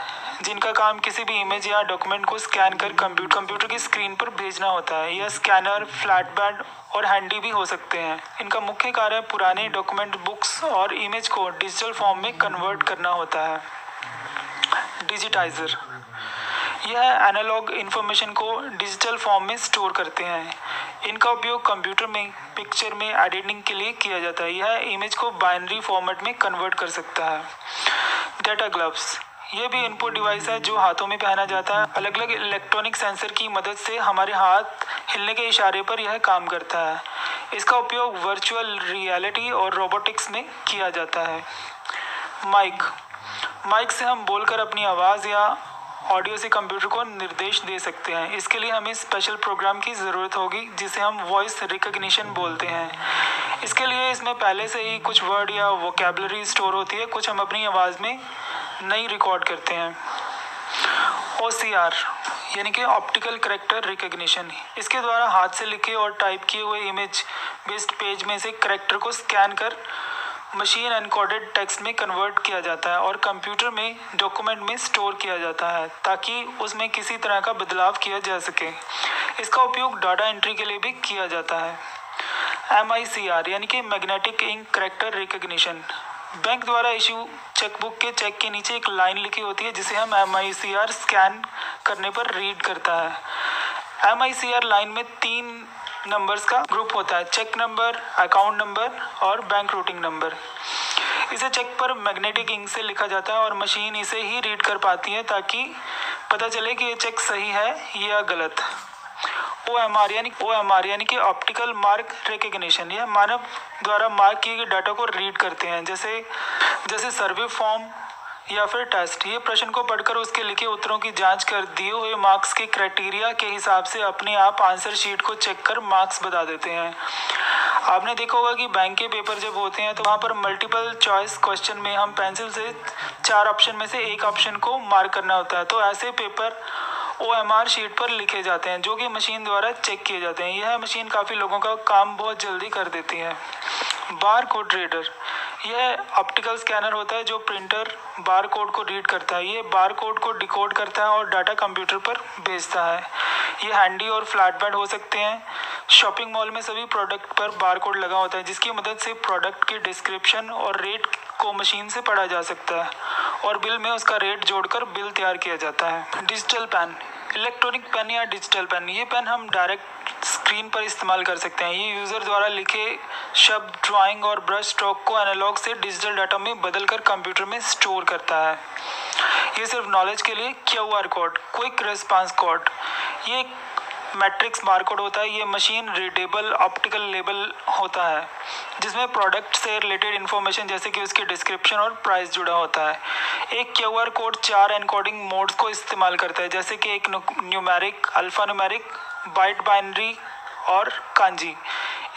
जिनका काम किसी भी इमेज या डॉक्यूमेंट को स्कैन कर कंप्यूटर की स्क्रीन पर भेजना होता है। यह स्कैनर फ्लैटबैड और हैंडी भी हो सकते हैं। इनका मुख्य कार्य पुराने डॉक्यूमेंट, बुक्स और इमेज को डिजिटल फॉर्म में कन्वर्ट करना होता है। डिजिटाइजर, यह एनालॉग इन्फॉर्मेशन को डिजिटल फॉर्म में स्टोर करते हैं। इनका उपयोग कंप्यूटर में पिक्चर में एडिटिंग के लिए किया जाता है। यह इमेज को बाइनरी फॉर्मेट में कन्वर्ट कर सकता है। डेटा ग्लव्स, ये भी इनपुट डिवाइस है जो हाथों में पहना जाता है। अलग अलग इलेक्ट्रॉनिक सेंसर की मदद से हमारे हाथ हिलने के इशारे पर यह काम करता है। इसका उपयोग वर्चुअल रियलिटी और रोबोटिक्स में किया जाता है। माइक से हम बोलकर अपनी आवाज़ या ऑडियो से कंप्यूटर को निर्देश दे सकते हैं। इसके लिए हमें स्पेशल प्रोग्राम की ज़रूरत होगी जिसे हम वॉइस रिकग्निशन बोलते हैं। इसके लिए इसमें पहले से ही कुछ वर्ड या वोकेबलरी स्टोर होती है, कुछ हम अपनी आवाज़ में नई रिकॉर्ड करते हैं। OCR यानी कि ऑप्टिकल कैरेक्टर रिकग्निशन, इसके द्वारा हाथ से लिखे और टाइप किए हुए इमेज बेस्ड पेज में से कैरेक्टर को स्कैन कर मशीन एनकोडेड टेक्स्ट में कन्वर्ट किया जाता है और कंप्यूटर में डॉक्यूमेंट में स्टोर किया जाता है ताकि उसमें किसी तरह का बदलाव किया जा सके। इसका उपयोग डाटा एंट्री के लिए भी किया जाता है। MICR यानी कि magnetic ink character recognition, bank द्वारा इशू चेकबुक के चेक के नीचे एक लाइन लिखी होती है जिसे हम MICR स्कैन करने पर रीड करता है। MICR लाइन में 3 नंबर्स का ग्रुप होता है, चेक नंबर, अकाउंट नंबर और बैंक रूटिंग नंबर। इसे चेक पर मैग्नेटिक इंक से लिखा जाता है और मशीन इसे ही रीड कर पाती है ताकि पता चले कि ये चेक सही है या गलत। OMR यानी कि ऑप्टिकल मार्क रिकग्निशन, यह मानव द्वारा मार्क किए गए डाटा को रीड करते हैं, जैसे सर्वे फॉर्म या फिर टेस्ट। ये प्रश्न को पढ़कर उसके लिखे उत्तरों की जांच कर दिए हुए मार्क्स के क्राइटेरिया के हिसाब से अपने आप आंसर शीट को चेक कर मार्क्स बता देते हैं। आपने देखा होगा कि बैंक के पेपर जब होते हैं तो वहाँ पर मल्टीपल चॉइस क्वेश्चन में हम पेंसिल से 4 ऑप्शन में से एक ऑप्शन को मार्क करना होता है, तो ऐसे पेपर OMR शीट पर लिखे जाते हैं जो कि मशीन द्वारा चेक किए जाते हैं। यह मशीन काफ़ी लोगों का काम बहुत जल्दी कर देती है। बार कोड रीडर, यह ऑप्टिकल स्कैनर होता है जो प्रिंटर बार कोड को रीड करता है। ये बार कोड को डिकोड करता है और डाटा कंप्यूटर पर भेजता है। ये हैंडी और फ्लैट पैड हो सकते हैं। शॉपिंग मॉल में सभी प्रोडक्ट पर बार कोड लगा होता है जिसकी मदद से प्रोडक्ट की डिस्क्रिप्शन और रेट को मशीन से पढ़ा जा सकता है और बिल में उसका रेट जोड़कर बिल तैयार किया जाता है। डिजिटल पेन, इलेक्ट्रॉनिक पेन या डिजिटल पेन, ये पेन हम डायरेक्ट स्क्रीन पर इस्तेमाल कर सकते हैं। ये यूज़र द्वारा लिखे शब्द, ड्राइंग और ब्रश स्ट्रोक को एनालॉग से डिजिटल डाटा में बदलकर कंप्यूटर में स्टोर करता है। ये सिर्फ नॉलेज के लिए। QR code, quick response code, ये मैट्रिक्स बारकोड होता है। ये मशीन रीडेबल ऑप्टिकल लेबल होता है जिसमें प्रोडक्ट से रिलेटेड इन्फॉर्मेशन जैसे कि उसकी डिस्क्रिप्शन और प्राइस जुड़ा होता है। एक QR कोड 4 एनकोडिंग मोड्स को इस्तेमाल करता है जैसे कि एक numeric, alpha numeric, byte binary और कांजी।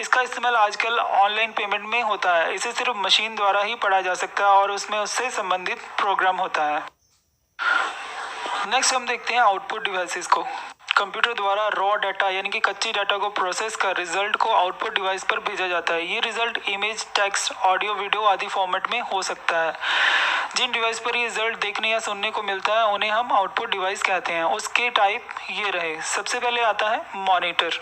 इसका इस्तेमाल आजकल ऑनलाइन पेमेंट में होता है। इसे सिर्फ मशीन द्वारा ही पढ़ा जा सकता है और उसमें उससे संबंधित प्रोग्राम होता है। नेक्स्ट हम देखते हैं आउटपुट डिवाइसेस को। कंप्यूटर द्वारा रॉ डाटा यानी कि कच्ची डाटा को प्रोसेस कर रिजल्ट को आउटपुट डिवाइस पर भेजा जाता है। ये result image, text, audio, video आदि फॉर्मेट में हो सकता है। जिन डिवाइस पर ये रिजल्ट देखने या सुनने को मिलता है उन्हें हम आउटपुट डिवाइस कहते हैं। उसके टाइप ये रहे। सबसे पहले आता है मॉनिटर।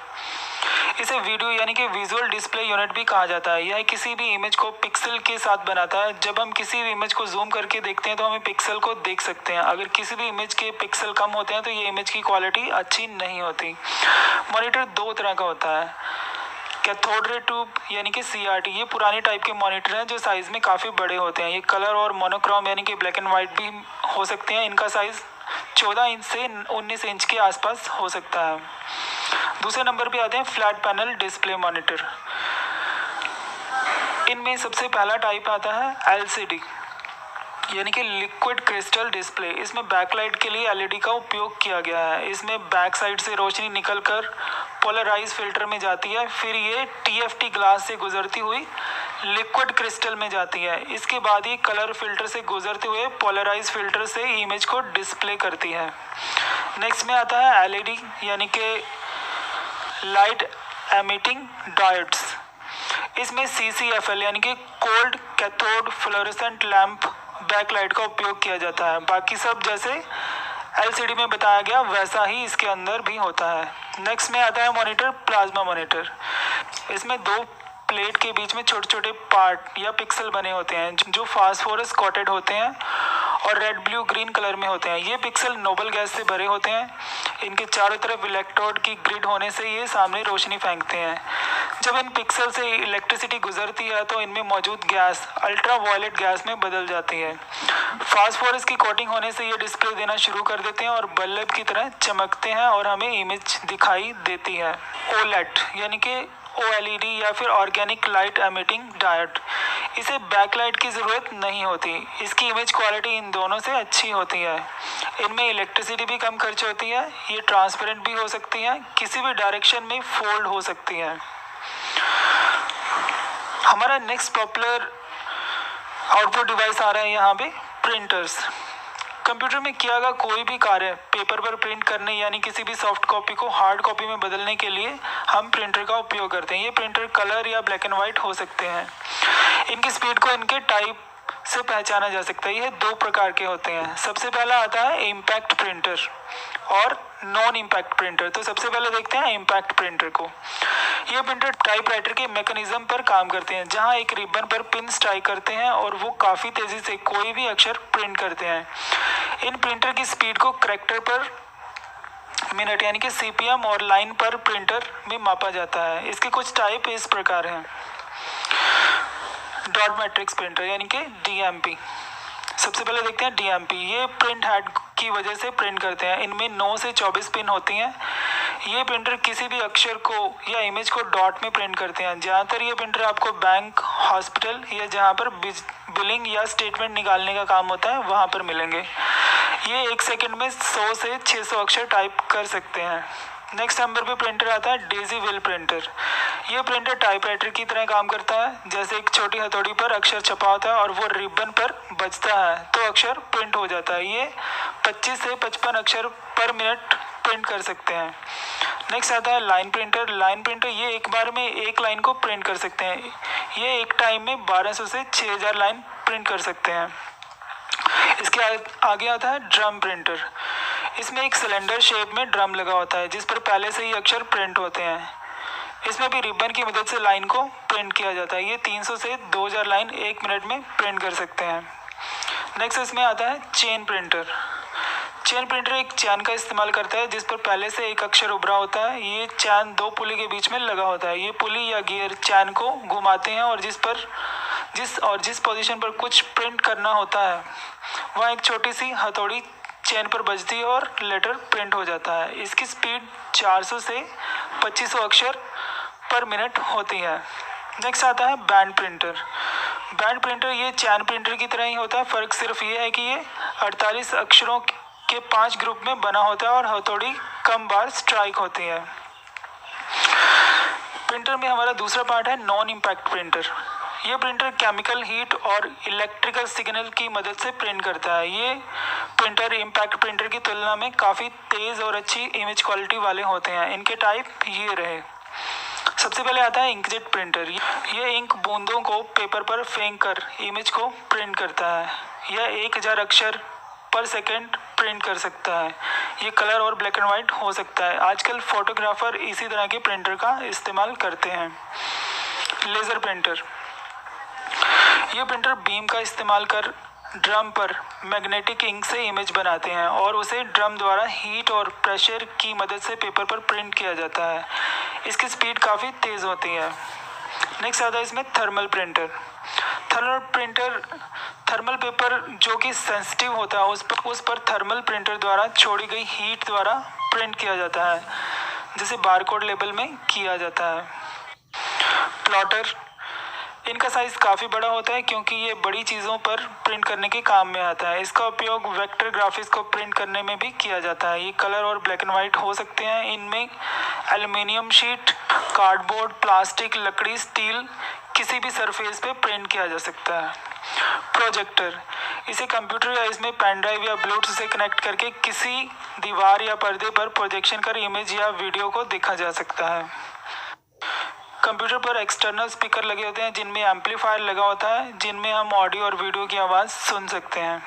इसे वीडियो यानी कि विजुअल डिस्प्ले यूनिट भी कहा जाता है। यह किसी भी इमेज को पिक्सल के साथ बनाता है। जब हम किसी भी इमेज को जूम करके देखते हैं तो हमें पिक्सल को देख सकते हैं। अगर किसी भी इमेज के पिक्सल कम होते हैं तो ये इमेज की क्वालिटी अच्छी नहीं होती। मॉनिटर 2 तरह का होता है। कैथोड रे ट्यूब यानी कि CRT, ये पुराने टाइप के मॉनिटर हैं जो साइज़ में काफ़ी बड़े होते हैं। ये कलर और मोनोक्रोम यानी कि ब्लैक एंड वाइट भी हो सकते हैं। इनका साइज़ 14 इंच से 19 इंच के आसपास हो सकता है। दूसरे नंबर पे आते हैं फ्लैट पैनल डिस्प्ले मॉनिटर। इनमें सबसे पहला टाइप आता है LCD यानी कि लिक्विड क्रिस्टल डिस्प्ले। इसमें बैकलाइट के लिए LED का उपयोग किया गया है। इसमें बैक साइड से रोशनी निकलकर पोलराइज फिल्टर में जाती है, फिर ये TFT ग्लास से गुजरती हुई लिक्विड क्रिस्टल में जाती है। इसके बाद ही कलर फिल्टर से गुजरते हुए पोलराइज फिल्टर से इमेज को डिस्प्ले करती है। नेक्स्ट में आता है LED यानी कि लाइट एमिटिंग डायोड्स। इसमें CCFL यानी कि cold cathode fluorescent lamp backlight का उपयोग किया जाता है। बाकी सब जैसे LCD में बताया गया वैसा ही इसके अंदर भी होता है। नेक्स्ट में आता है मॉनिटर प्लाज्मा मॉनिटर। इसमें 2 प्लेट के बीच में छोटे छोटे पार्ट या पिक्सल बने होते हैं जो फास्फोरस कोटेड होते हैं और रेड, ब्लू, ग्रीन कलर में होते हैं। ये पिक्सल नोबल गैस से भरे होते हैं। इनके चारों तरफ इलेक्ट्रोड की ग्रिड होने से ये सामने रोशनी फेंकते हैं। जब इन पिक्सल से इलेक्ट्रिसिटी गुजरती है तो इनमें मौजूद गैस अल्ट्रा वायलेट गैस में बदल जाती है। फास्फोरस की कोटिंग होने से ये डिस्प्ले देना शुरू कर देते हैं और बल्ब की तरह चमकते हैं और हमें इमेज दिखाई देती है। OLED यानी कि OLED या फिर ऑर्गेनिक लाइट एमिटिंग डायोड। इसे बैकलाइट की ज़रूरत नहीं होती। इसकी इमेज क्वालिटी इन दोनों से अच्छी होती है। इनमें इलेक्ट्रिसिटी भी कम खर्च होती है। ये ट्रांसपेरेंट भी हो सकती है, किसी भी डायरेक्शन में फोल्ड हो सकती है। हमारा नेक्स्ट पॉपुलर आउटपुट डिवाइस आ रहा है यहाँ पे प्रिंटर्स। कंप्यूटर में किया गया कोई भी कार्य पेपर पर प्रिंट करने यानी किसी भी सॉफ्ट कॉपी को हार्ड कॉपी में बदलने के लिए हम प्रिंटर का उपयोग करते हैं। ये प्रिंटर कलर या ब्लैक एंड वाइट हो सकते हैं। इनकी स्पीड को इनके टाइप से पहचाना जा सकता है। ये दो प्रकार के होते हैं। सबसे पहला आता है इम्पैक्ट प्रिंटर और नॉन इम्पैक्ट प्रिंटर। तो सबसे पहले देखते हैं इम्पैक्ट प्रिंटर को। ये प्रिंटर टाइपराइटर के मैकेनिज्म पर काम करते हैं, जहां एक रिबन पर पिन स्ट्राइक करते हैं और वो काफ़ी तेज़ी से कोई भी अक्षर प्रिंट करते हैं। इन प्रिंटर की स्पीड को कैरेक्टर पर मिनट यानी कि CPM और लाइन पर प्रिंटर में मापा जाता है। इसके कुछ टाइप इस प्रकार हैं। डॉट मैट्रिक्स प्रिंटर यानी कि DMP। सबसे पहले देखते हैं DMP। ये प्रिंट हेड की वजह से प्रिंट करते हैं। इनमें 9 से 24 पिन होती हैं। ये प्रिंटर किसी भी अक्षर को या इमेज को डॉट में प्रिंट करते हैं। ज़्यादातर ये प्रिंटर आपको बैंक, हॉस्पिटल या जहाँ पर बिलिंग या स्टेटमेंट निकालने का काम होता है वहाँ पर मिलेंगे। ये 1 सेकंड में 100 से 600 अक्षर टाइप कर सकते हैं। नेक्स्ट नंबर पे प्रिंटर आता है डेजी व्हील प्रिंटर। ये प्रिंटर टाइपराइटर की तरह काम करता है। जैसे एक छोटी हथौड़ी पर अक्षर छपा होता है और वो रिबन पर बजता है तो अक्षर प्रिंट हो जाता है। ये 25 से 55 अक्षर पर मिनट प्रिंट कर सकते हैं। नेक्स्ट आता है लाइन प्रिंटर। लाइन प्रिंटर ये एक बार में एक लाइन को प्रिंट कर सकते हैं। ये एक टाइम में 1200 से 6000 लाइन प्रिंट कर सकते हैं। इसके आगे आता है ड्रम प्रिंटर। इसमें एक सिलेंडर शेप में ड्रम लगा होता है जिस पर पहले से ही अक्षर प्रिंट होते हैं। इसमें भी रिबन की मदद से लाइन को प्रिंट किया जाता है। ये 300 से 2000 लाइन 1 मिनट में प्रिंट कर सकते हैं। नेक्स्ट इसमें आता है चेन प्रिंटर। चेन प्रिंटर एक चैन का इस्तेमाल करता है जिस पर पहले से एक अक्षर उभरा होता है। ये चैन 2 पुली के बीच में लगा होता है। ये पुली या गियर चैन को घुमाते हैं और जिस पोजीशन पर कुछ प्रिंट करना होता है वहाँ एक छोटी सी हथौड़ी चेन पर बजती है और लेटर प्रिंट हो जाता है। इसकी स्पीड 400 से 2500 अक्षर पर मिनट होती है। नेक्स्ट आता है बैंड प्रिंटर। बैंड प्रिंटर ये चैन प्रिंटर की तरह ही होता है। फ़र्क सिर्फ ये है कि ये 48 अक्षरों के 5 ग्रुप में बना होता है और हथौड़ी कम बार स्ट्राइक होती है। प्रिंटर में हमारा दूसरा पार्ट है नॉन इम्पैक्ट प्रिंटर। ये प्रिंटर केमिकल हीट और इलेक्ट्रिकल सिग्नल की मदद से प्रिंट करता है। ये प्रिंटर इम्पैक्ट प्रिंटर की तुलना में काफ़ी तेज़ और अच्छी इमेज क्वालिटी वाले होते हैं। इनके टाइप ये रहे। सबसे पहले आता है इंकजेट प्रिंटर। ये इंक बूंदों को पेपर पर फेंक कर इमेज को प्रिंट करता है। यह 1000 अक्षर पर सेकंड प्रिंट कर सकता है। ये कलर और ब्लैक एंड वाइट हो सकता है। आजकल फोटोग्राफर इसी तरह के प्रिंटर का इस्तेमाल करते हैं। Laser printer. ये प्रिंटर बीम का इस्तेमाल कर ड्रम पर मैग्नेटिक इंक से इमेज बनाते हैं और उसे ड्रम द्वारा हीट और प्रेशर की मदद से पेपर पर प्रिंट किया जाता है। इसकी स्पीड काफ़ी तेज़ होती है। नेक्स्ट आता है इसमें थर्मल प्रिंटर। थर्मल पेपर जो कि सेंसिटिव होता है उस पर थर्मल प्रिंटर द्वारा छोड़ी गई हीट द्वारा प्रिंट किया जाता है, जिसे बारकोड लेबल में किया जाता है। प्लॉटर। इनका साइज़ काफ़ी बड़ा होता है क्योंकि ये बड़ी चीज़ों पर प्रिंट करने के काम में आता है। इसका उपयोग वेक्टर ग्राफिक्स को प्रिंट करने में भी किया जाता है। ये कलर और ब्लैक एंड वाइट हो सकते हैं। इनमें एल्युमिनियम शीट, कार्डबोर्ड, प्लास्टिक, लकड़ी, स्टील किसी भी सरफेस पे प्रिंट किया जा सकता है। प्रोजेक्टर। इसे कंप्यूटर या इसमें पेन ड्राइव या ब्लूटूथ से कनेक्ट करके किसी दीवार या पर्दे पर प्रोजेक्शन कर इमेज या वीडियो को देखा जा सकता है। कंप्यूटर पर एक्सटर्नल स्पीकर लगे होते हैं जिनमें एम्पलीफायर लगा होता है, जिनमें हम ऑडियो और वीडियो की आवाज़ सुन सकते हैं।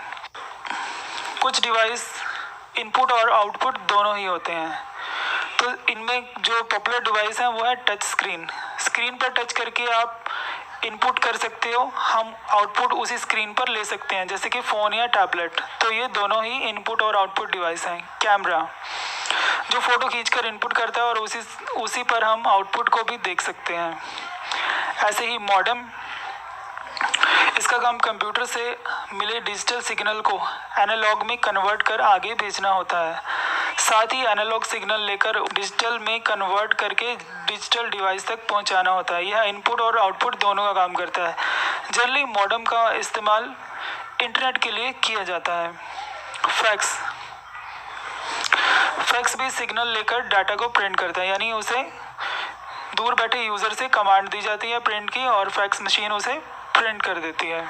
कुछ डिवाइस इनपुट और आउटपुट दोनों ही होते हैं। तो इनमें जो पॉपुलर डिवाइस हैं वो है टच स्क्रीन। स्क्रीन पर टच करके आप इनपुट कर सकते हो, हम आउटपुट उसी स्क्रीन पर ले सकते हैं, जैसे कि फ़ोन या टैबलेट। तो ये दोनों ही इनपुट और आउटपुट डिवाइस हैं। कैमरा जो फ़ोटो खींचकर इनपुट करता है और उसी पर हम आउटपुट को भी देख सकते हैं। ऐसे ही मॉडेम, इसका काम कंप्यूटर से मिले डिजिटल सिग्नल को एनालॉग में कन्वर्ट कर आगे भेजना होता है। साथ ही एनालॉग सिग्नल लेकर डिजिटल में कन्वर्ट करके डिजिटल डिवाइस तक पहुंचाना होता है। यह इनपुट और आउटपुट दोनों का काम करता है। जनरली मॉडेम का इस्तेमाल इंटरनेट के लिए किया जाता है। फैक्स भी सिग्नल लेकर डाटा को प्रिंट करता है, यानी उसे दूर बैठे यूज़र से कमांड दी जाती है प्रिंट की, और फैक्स मशीन उसे प्रिंट कर देती है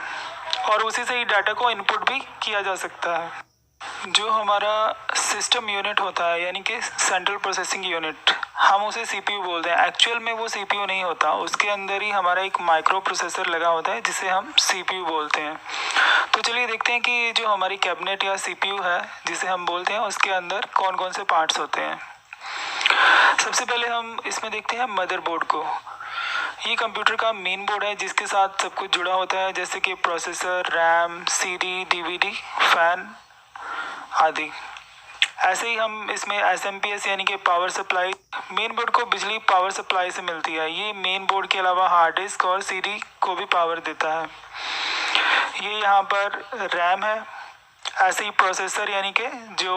और उसी से ही डाटा को इनपुट भी किया जा सकता है। जो हमारा सिस्टम यूनिट होता है, यानी कि सेंट्रल प्रोसेसिंग यूनिट, हम उसे सीपीयू बोलते हैं। एक्चुअल में वो सीपीयू नहीं होता, उसके अंदर ही हमारा एक माइक्रो प्रोसेसर लगा होता है जिसे हम सीपीयू बोलते हैं। तो चलिए देखते हैं कि जो हमारी कैबिनेट या सीपीयू है जिसे हम बोलते हैं, उसके अंदर कौन कौन से पार्ट्स होते हैं। सबसे पहले हम इसमें देखते हैं मदरबोर्ड को। ये कंप्यूटर का मेन बोर्ड है जिसके साथ सब कुछ जुड़ा होता है, जैसे कि processor, RAM, CD, DVD, fan आदि। ऐसे ही हम इसमें एसएमपीएस यानी कि पावर सप्लाई, मेन बोर्ड को बिजली पावर सप्लाई से मिलती है। ये मेन बोर्ड के अलावा हार्ड डिस्क और सीडी को भी पावर देता है। ये यहाँ पर रैम है। ऐसे ही प्रोसेसर यानी कि जो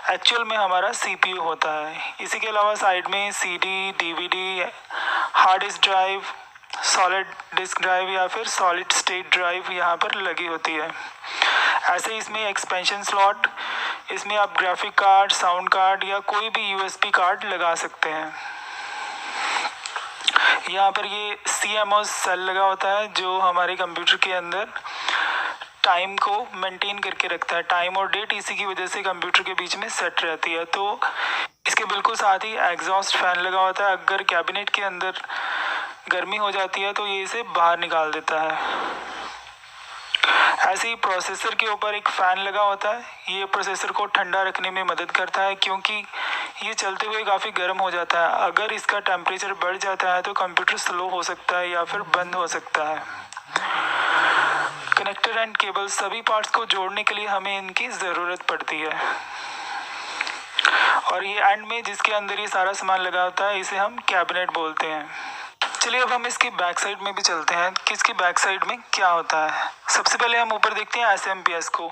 एक्चुअल में हमारा सीपीयू होता है। इसी के अलावा साइड में CD, DVD, hard disk drive, solid disk drive या फिर सॉलिड स्टेट ड्राइव यहाँ पर लगी होती है। ऐसे ही इसमें एक्सपेंशन स्लॉट, इसमें आप ग्राफिक कार्ड, साउंड कार्ड या कोई भी यूएसबी कार्ड लगा सकते हैं। यहाँ पर ये CMOS सेल लगा होता है जो हमारे कंप्यूटर के अंदर टाइम को मेंटेन करके रखता है। टाइम और डेट इसी की वजह से कंप्यूटर के बीच में सेट रहती है। तो इसके बिल्कुल साथ ही एग्जॉस्ट फैन लगा होता है। अगर कैबिनेट के अंदर गर्मी हो जाती है तो ये इसे बाहर निकाल देता है। ऐसे ही प्रोसेसर के ऊपर एक फ़ैन लगा होता है। ये प्रोसेसर को ठंडा रखने में मदद करता है क्योंकि ये चलते हुए काफ़ी गर्म हो जाता है। अगर इसका टेम्परेचर बढ़ जाता है तो कंप्यूटर स्लो हो सकता है या फिर बंद हो सकता है। कनेक्टर एंड केबल, सभी पार्ट्स को जोड़ने के लिए हमें इनकी ज़रूरत पड़ती है। और ये एंड में जिसके अंदर ये सारा सामान लगा होता है इसे हम कैबिनेट बोलते हैं। चलिए अब हम इसकी बैक साइड में भी चलते हैं कि इसकी बैक साइड में क्या होता है। सबसे पहले हम ऊपर देखते हैं एसएमपीएस को,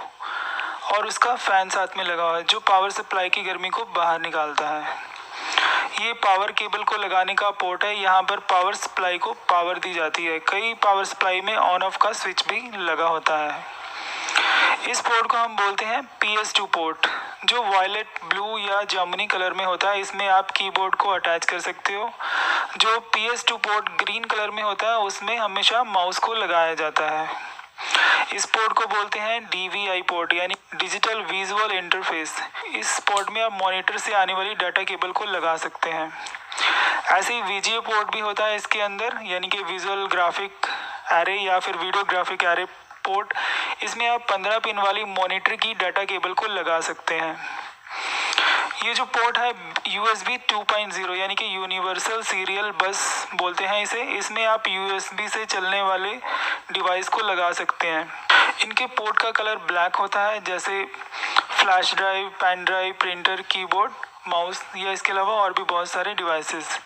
और उसका फ़ैन साथ में लगा हुआ है जो पावर सप्लाई की गर्मी को बाहर निकालता है। ये पावर केबल को लगाने का पोर्ट है। यहाँ पर पावर सप्लाई को पावर दी जाती है। कई पावर सप्लाई में ऑन ऑफ का स्विच भी लगा होता है। इस पोर्ट को हम बोलते हैं PS2 पोर्ट, जो वायलेट, ब्लू या जामुनी कलर में होता है। इसमें आप कीबोर्ड को अटैच कर सकते हो। जो PS2 पोर्ट ग्रीन कलर में होता है उसमें हमेशा माउस को लगाया जाता है। इस पोर्ट को बोलते हैं DVI पोर्ट, यानी डिजिटल विजुअल इंटरफेस। इस पोर्ट में आप मॉनिटर से आने वाली डाटा केबल को लगा सकते हैं। ऐसे ही VGA पोर्ट भी होता है इसके अंदर, यानी कि विजुअल ग्राफिक एरे या फिर वीडियो ग्राफिक एरे पोर्ट। इसमें आप 15 पिन वाली मॉनिटर की डाटा केबल को लगा सकते हैं। ये जो पोर्ट है USB 2.0 यानी कि यूनिवर्सल सीरियल बस बोलते हैं इसे। इसमें आप USB से चलने वाले डिवाइस को लगा सकते हैं। इनके पोर्ट का कलर ब्लैक होता है, जैसे flash drive, pen drive, printer, keyboard, mouse या इसके अलावा और भी बहुत सारे डिवाइसेस।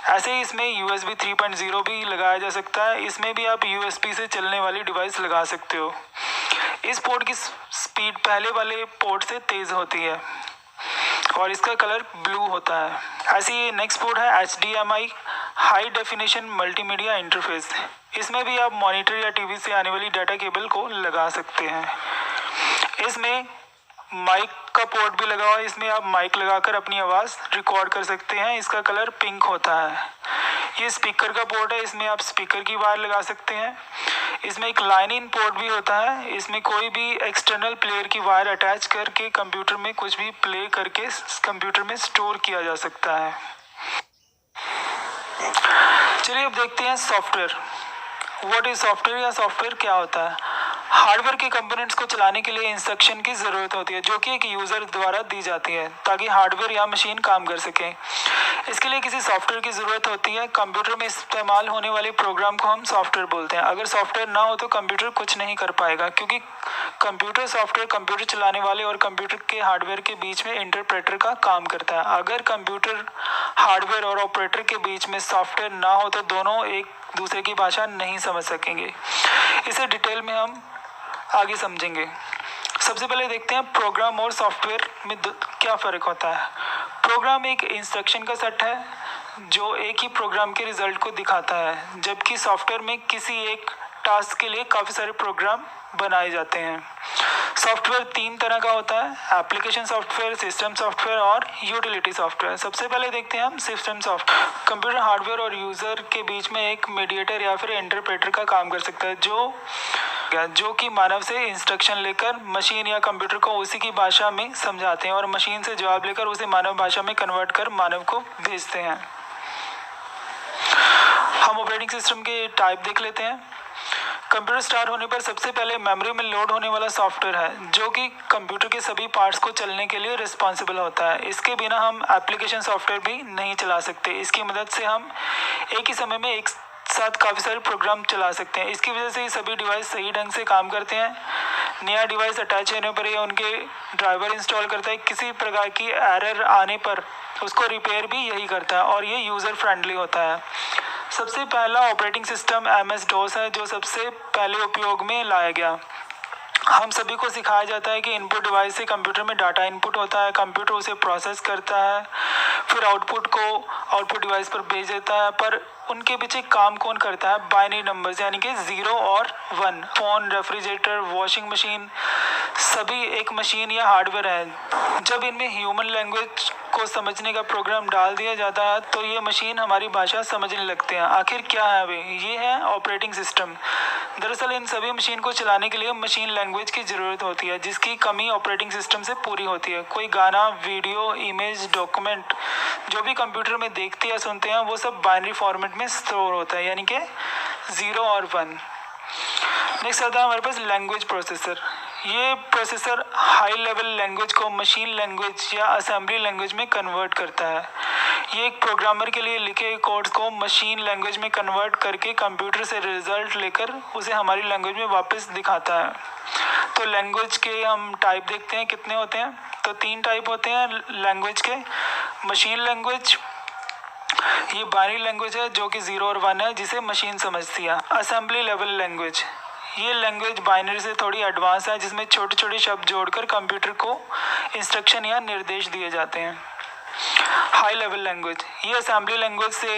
ऐसे ही इसमें USB 3.0 भी लगाया जा सकता है। इसमें भी आप USB से चलने वाली डिवाइस लगा सकते हो। इस पोर्ट की स्पीड पहले वाले पोर्ट से तेज़ होती है और इसका कलर ब्लू होता है। ऐसे ही नेक्स्ट पोर्ट है HDMI, high definition multimedia interface. इसमें भी आप मॉनिटर या टीवी से आने वाली डाटा केबल को लगा सकते हैं। इसमें माइक का पोर्ट भी लगा हुआ है। इसमें आप माइक लगाकर अपनी आवाज़ रिकॉर्ड कर सकते हैं। इसका कलर पिंक होता है। ये स्पीकर का पोर्ट है। इसमें आप स्पीकर की वायर लगा सकते हैं। इसमें एक लाइन इन पोर्ट भी होता है। इसमें कोई भी एक्सटर्नल प्लेयर की वायर अटैच करके कंप्यूटर में कुछ भी प्ले करके कंप्यूटर में स्टोर किया जा सकता है। चलिए अब देखते हैं सॉफ्टवेयर। व्हाट इज सॉफ्टवेयर या सॉफ्टवेयर क्या होता है। हार्डवेयर के कंपोनेंट्स को चलाने के लिए इंस्ट्रक्शन की ज़रूरत होती है जो कि एक यूज़र द्वारा दी जाती है ताकि हार्डवेयर या मशीन काम कर सके। इसके लिए किसी सॉफ्टवेयर की ज़रूरत होती है। कंप्यूटर में इस्तेमाल होने वाले प्रोग्राम को हम सॉफ्टवेयर बोलते हैं। अगर सॉफ्टवेयर ना हो तो कंप्यूटर कुछ नहीं कर पाएगा, क्योंकि कंप्यूटर सॉफ्टवेयर कंप्यूटर चलाने वाले और कंप्यूटर के हार्डवेयर के बीच में इंटरप्रेटर का काम करता है। अगर कंप्यूटर हार्डवेयर और ऑपरेटर के बीच में सॉफ्टवेयर ना हो तो दोनों एक दूसरे की भाषा नहीं समझ सकेंगे। इसे डिटेल में हम आगे समझेंगे। सबसे पहले देखते हैं प्रोग्राम और सॉफ्टवेयर में क्या फ़र्क होता है। प्रोग्राम एक इंस्ट्रक्शन का सेट है जो एक ही प्रोग्राम के रिज़ल्ट को दिखाता है, जबकि सॉफ्टवेयर में किसी एक टास्क के लिए काफ़ी सारे प्रोग्राम बनाए जाते हैं। सॉफ्टवेयर 3 तरह का होता है, एप्लीकेशन सॉफ्टवेयर, सिस्टम सॉफ्टवेयर और यूटिलिटी सॉफ्टवेयर। सबसे पहले देखते हैं हम सिस्टम सॉफ्टवेयर। कंप्यूटर हार्डवेयर और यूज़र के बीच में एक मीडिएटर या फिर इंटरप्रेटर का काम कर सकता है, जो कि मानव से इंस्ट्रक्शन लेकर मशीन या कंप्यूटर को उसी की भाषा में समझाते हैं और मशीन से जवाब लेकर उसे मानव भाषा में कन्वर्ट कर मानव को भेजते हैं। हम ऑपरेटिंग सिस्टम के टाइप देख लेते हैं। कंप्यूटर स्टार्ट होने पर सबसे पहले मेमोरी में लोड होने वाला सॉफ्टवेयर है, जो कि कंप्यूटर के सभी पार्ट्स को चलने के लिए रिस्पॉन्सिबल होता है। इसके बिना हम एप्लीकेशन सॉफ्टवेयर भी नहीं चला सकते। इसकी मदद से हम एक ही समय में एक साथ काफ़ी सारे प्रोग्राम चला सकते हैं। इसकी वजह से ये सभी डिवाइस सही ढंग से काम करते हैं। नया डिवाइस अटैच होने पर या उनके ड्राइवर इंस्टॉल करता है, किसी प्रकार की एरर आने पर उसको रिपेयर भी यही करता है और ये यूज़र फ्रेंडली होता है। सबसे पहला ऑपरेटिंग सिस्टम MS-DOS है, जो सबसे पहले उपयोग में लाया गया। हम सभी को सिखाया जाता है कि इनपुट डिवाइस से कंप्यूटर में डाटा इनपुट होता है, कंप्यूटर उसे प्रोसेस करता है, फिर आउटपुट को आउटपुट डिवाइस पर भेज देता है। पर उनके पीछे काम कौन करता है? बाइनरी नंबर्स, यानी कि 0 और 1। फ़ोन, रेफ्रिजरेटर, वॉशिंग मशीन सभी एक मशीन या हार्डवेयर है। जब इनमें ह्यूमन लैंग्वेज को समझने का प्रोग्राम डाल दिया जाता है तो ये मशीन हमारी भाषा समझने लगते हैं। आखिर क्या है वे? ये है ऑपरेटिंग सिस्टम। दरअसल इन सभी मशीन को चलाने के लिए मशीन लैंग्वेज की ज़रूरत होती है, जिसकी कमी ऑपरेटिंग सिस्टम से पूरी होती है। कोई गाना, वीडियो, इमेज, डॉक्यूमेंट जो भी कंप्यूटर में देखते या सुनते हैं वो सब बाइनरी फॉर्मेट में स्टोर होता है, यानी कि 0 और 1। नेक्स्ट आता है हमारे पास लैंग्वेज प्रोसेसर। ये प्रोसेसर हाई लेवल लैंग्वेज को मशीन लैंग्वेज या असेंबली लैंग्वेज में कन्वर्ट करता है। ये एक प्रोग्रामर के लिए लिखे कोड्स को मशीन लैंग्वेज में कन्वर्ट करके कंप्यूटर से रिजल्ट लेकर उसे हमारी लैंग्वेज में वापस दिखाता है। तो लैंग्वेज के हम टाइप देखते हैं कितने होते हैं। तो 3 टाइप होते हैं लैंग्वेज के। मशीन लैंग्वेज, ये बाइनरी लैंग्वेज है जो कि 0 और 1 है, जिसे मशीन समझती है। असेंबली लेवल लैंग्वेज, ये लैंग्वेज बाइनरी से थोड़ी एडवांस है, जिसमें छोटे छोटे शब्द जोड़कर कंप्यूटर को इंस्ट्रक्शन या निर्देश दिए जाते हैं। हाई लेवल लैंग्वेज, ये असेंबली लैंग्वेज से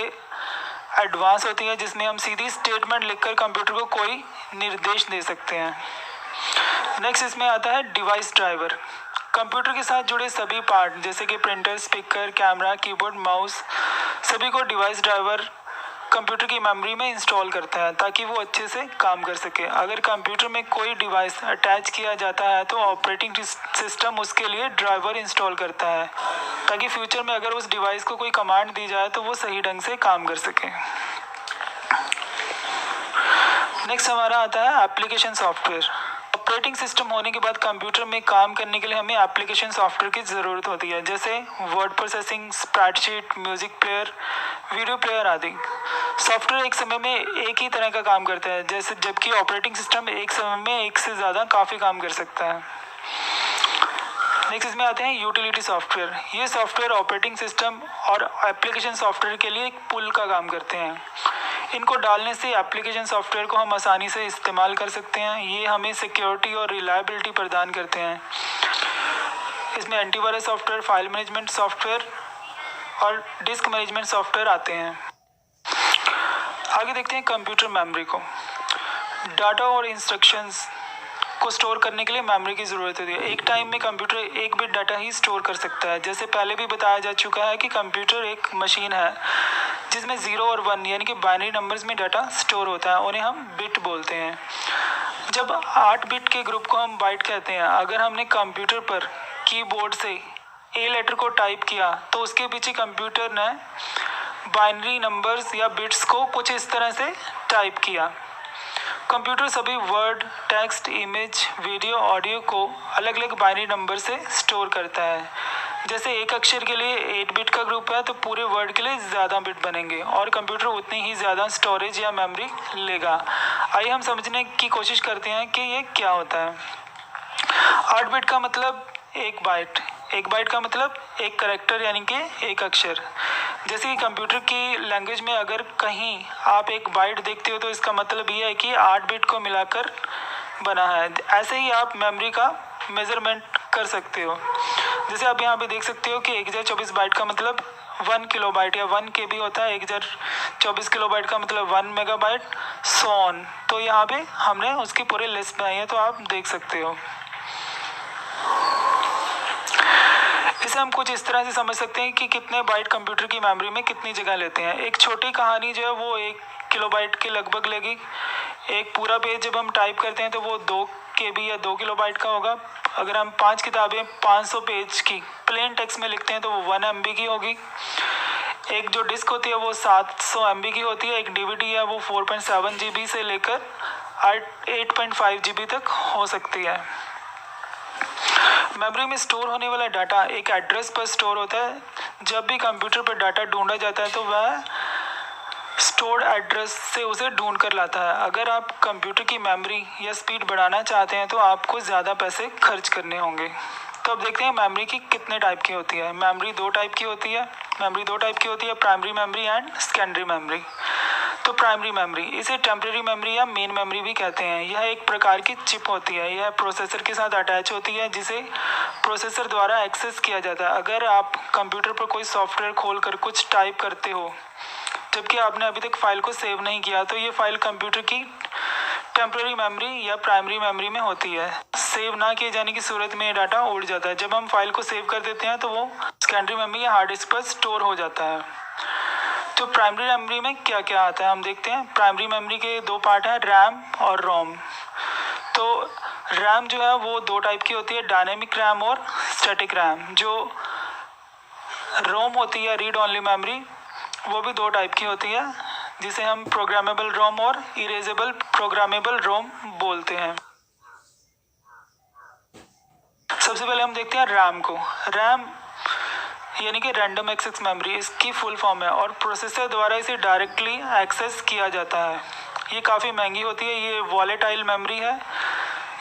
एडवांस होती है, जिसमें हम सीधी स्टेटमेंट लिखकर कंप्यूटर को कोई निर्देश दे सकते हैं। नेक्स्ट इसमें आता है डिवाइस ड्राइवर। कंप्यूटर के साथ जुड़े सभी पार्ट जैसे कि printer, speaker, camera, keyboard, mouse सभी को डिवाइस ड्राइवर कंप्यूटर की मेमोरी में इंस्टॉल करता है ताकि वो अच्छे से काम कर सके। अगर कंप्यूटर में कोई डिवाइस अटैच किया जाता है तो ऑपरेटिंग सिस्टम उसके लिए ड्राइवर इंस्टॉल करता है ताकि फ्यूचर में अगर उस डिवाइस को कोई कमांड दी जाए तो वो सही ढंग से काम कर सके। नेक्स्ट हमारा आता है एप्लीकेशन सॉफ्टवेयर। ऑपरेटिंग सिस्टम होने के बाद कंप्यूटर में काम करने के लिए हमें एप्लीकेशन सॉफ्टवेयर की ज़रूरत होती है, जैसे word processing, spreadsheet, music player, video player आदि। सॉफ्टवेयर एक समय में एक ही तरह का काम करता है, जैसे जबकि ऑपरेटिंग सिस्टम एक समय में एक से ज़्यादा काफ़ी काम कर सकता है। नेक्स्ट इसमें आते हैं यूटिलिटी सॉफ्टवेयर। ये सॉफ्टवेयर ऑपरेटिंग सिस्टम और एप्लीकेशन सॉफ्टवेयर के लिए एक पुल का काम करते हैं। इनको डालने से एप्लीकेशन सॉफ्टवेयर को हम आसानी से इस्तेमाल कर सकते हैं। ये हमें सिक्योरिटी और रिलायबिलिटी प्रदान करते हैं। इसमें antivirus software, file management software और डिस्क मैनेजमेंट सॉफ्टवेयर आते हैं। आगे देखते हैं कंप्यूटर मेमोरी को। डाटा और इंस्ट्रक्शंस को स्टोर करने के लिए मेमोरी की ज़रूरत होती है। एक टाइम में कंप्यूटर 1 बिट डाटा ही स्टोर कर सकता है। जैसे पहले भी बताया जा चुका है कि कंप्यूटर एक मशीन है जिसमें 0 और 1 यानी कि बाइनरी नंबर्स में डाटा स्टोर होता है, उन्हें हम बिट बोलते हैं। जब 8 बिट के ग्रुप को हम बाइट कहते हैं। अगर हमने कंप्यूटर पर कीबोर्ड से ए लेटर को टाइप किया तो उसके पीछे कंप्यूटर ने बाइनरी नंबर्स या बिट्स को कुछ इस तरह से टाइप किया। कंप्यूटर सभी word, text, image, video, audio को अलग अलग बाइनरी नंबर से स्टोर करता है। जैसे एक अक्षर के लिए 8 बिट का ग्रुप है तो पूरे वर्ड के लिए ज़्यादा बिट बनेंगे और कंप्यूटर उतनी ही ज़्यादा स्टोरेज या मेमोरी लेगा। आइए हम समझने की कोशिश करते हैं कि ये क्या होता है। 8 बिट का मतलब 1 बाइट, 1 बाइट का मतलब 1 कैरेक्टर यानी कि 1 अक्षर। जैसे कि कंप्यूटर की लैंग्वेज में अगर कहीं आप 1 बाइट देखते हो तो इसका मतलब ये है कि 8 बिट को मिलाकर बना है। ऐसे ही आप मेमोरी का मेज़रमेंट कर सकते हो। जैसे आप यहाँ पे देख सकते हो कि 1024 बाइट का मतलब 1 किलोबाइट या 1 KB होता है, 1024 किलोबाइट का मतलब 1 मेगाबाइट, सो ऑन। तो यहाँ पे हमने उसकी पूरी लिस्ट बनाई है, तो आप देख सकते हो। इसे हम कुछ इस तरह से समझ सकते हैं कि कितने बाइट कंप्यूटर की मेमोरी में कितनी जगह लेते हैं। एक छोटी कहानी जो है वो 1 किलोबाइट के लगभग लेगी। एक पूरा पेज जब हम टाइप करते हैं तो वो 2 KB या 2 किलोबाइट का होगा। अगर हम 5 किताबें 500 पेज की प्लेन टेक्स्ट में लिखते हैं तो वो 1 MB की होगी। एक जो डिस्क होती है वो 700 MB की होती है। एक DVD है वो 4.7 GB से लेकर 8.5 GB तक हो सकती है। मेमोरी में स्टोर होने वाला डाटा एक एड्रेस पर स्टोर होता है। जब भी कंप्यूटर पर डाटा ढूंढा जाता है तो वह स्टोर्ड एड्रेस से उसे ढूंढ कर लाता है। अगर आप कंप्यूटर की मेमोरी या स्पीड बढ़ाना चाहते हैं तो आपको ज़्यादा पैसे खर्च करने होंगे। तो अब देखते हैं मेमोरी की कितने टाइप की होती है। मेमोरी दो टाइप की होती है। Primary memory and secondary memory. तो प्राइमरी मेमोरी, इसे टेम्परेरी मेमोरी या मेन मेमोरी भी कहते हैं। यह एक प्रकार की चिप होती है। यह प्रोसेसर के साथ अटैच होती है, जिसे प्रोसेसर द्वारा एक्सेस किया जाता है। अगर आप कंप्यूटर पर कोई सॉफ्टवेयर खोलकर कुछ टाइप करते हो जबकि आपने अभी तक फाइल को सेव नहीं किया, तो ये फाइल कंप्यूटर की टेम्परेरी मेमोरी या प्राइमरी मेमोरी में होती है। सेव ना किए जाने की सूरत में ये डाटा उड़ जाता है। जब हम फाइल को सेव कर देते हैं तो वो सेकेंडरी मेमोरी या हार्ड डिस्क पर स्टोर हो जाता है। तो प्राइमरी मेमोरी में क्या क्या आता है हम देखते हैं। प्राइमरी मेमोरी के दो पार्ट हैं, रैम और रोम। तो रैम जो है वो दो टाइप की होती है, डायनेमिक रैम और स्टैटिक रैम। जो रोम होती है, रीड ओनली मेमोरी, वो भी दो टाइप की होती है, जिसे हम प्रोग्रामेबल रोम और इरेजेबल प्रोग्रामेबल रोम बोलते हैं। सबसे पहले हम देखते हैं रैम को। रैम यानी कि रैंडम एक्सेस मेमोरी इसकी फुल फॉर्म है और प्रोसेसर द्वारा इसे डायरेक्टली एक्सेस किया जाता है। ये काफ़ी महंगी होती है। ये वॉलेटाइल मेमोरी है,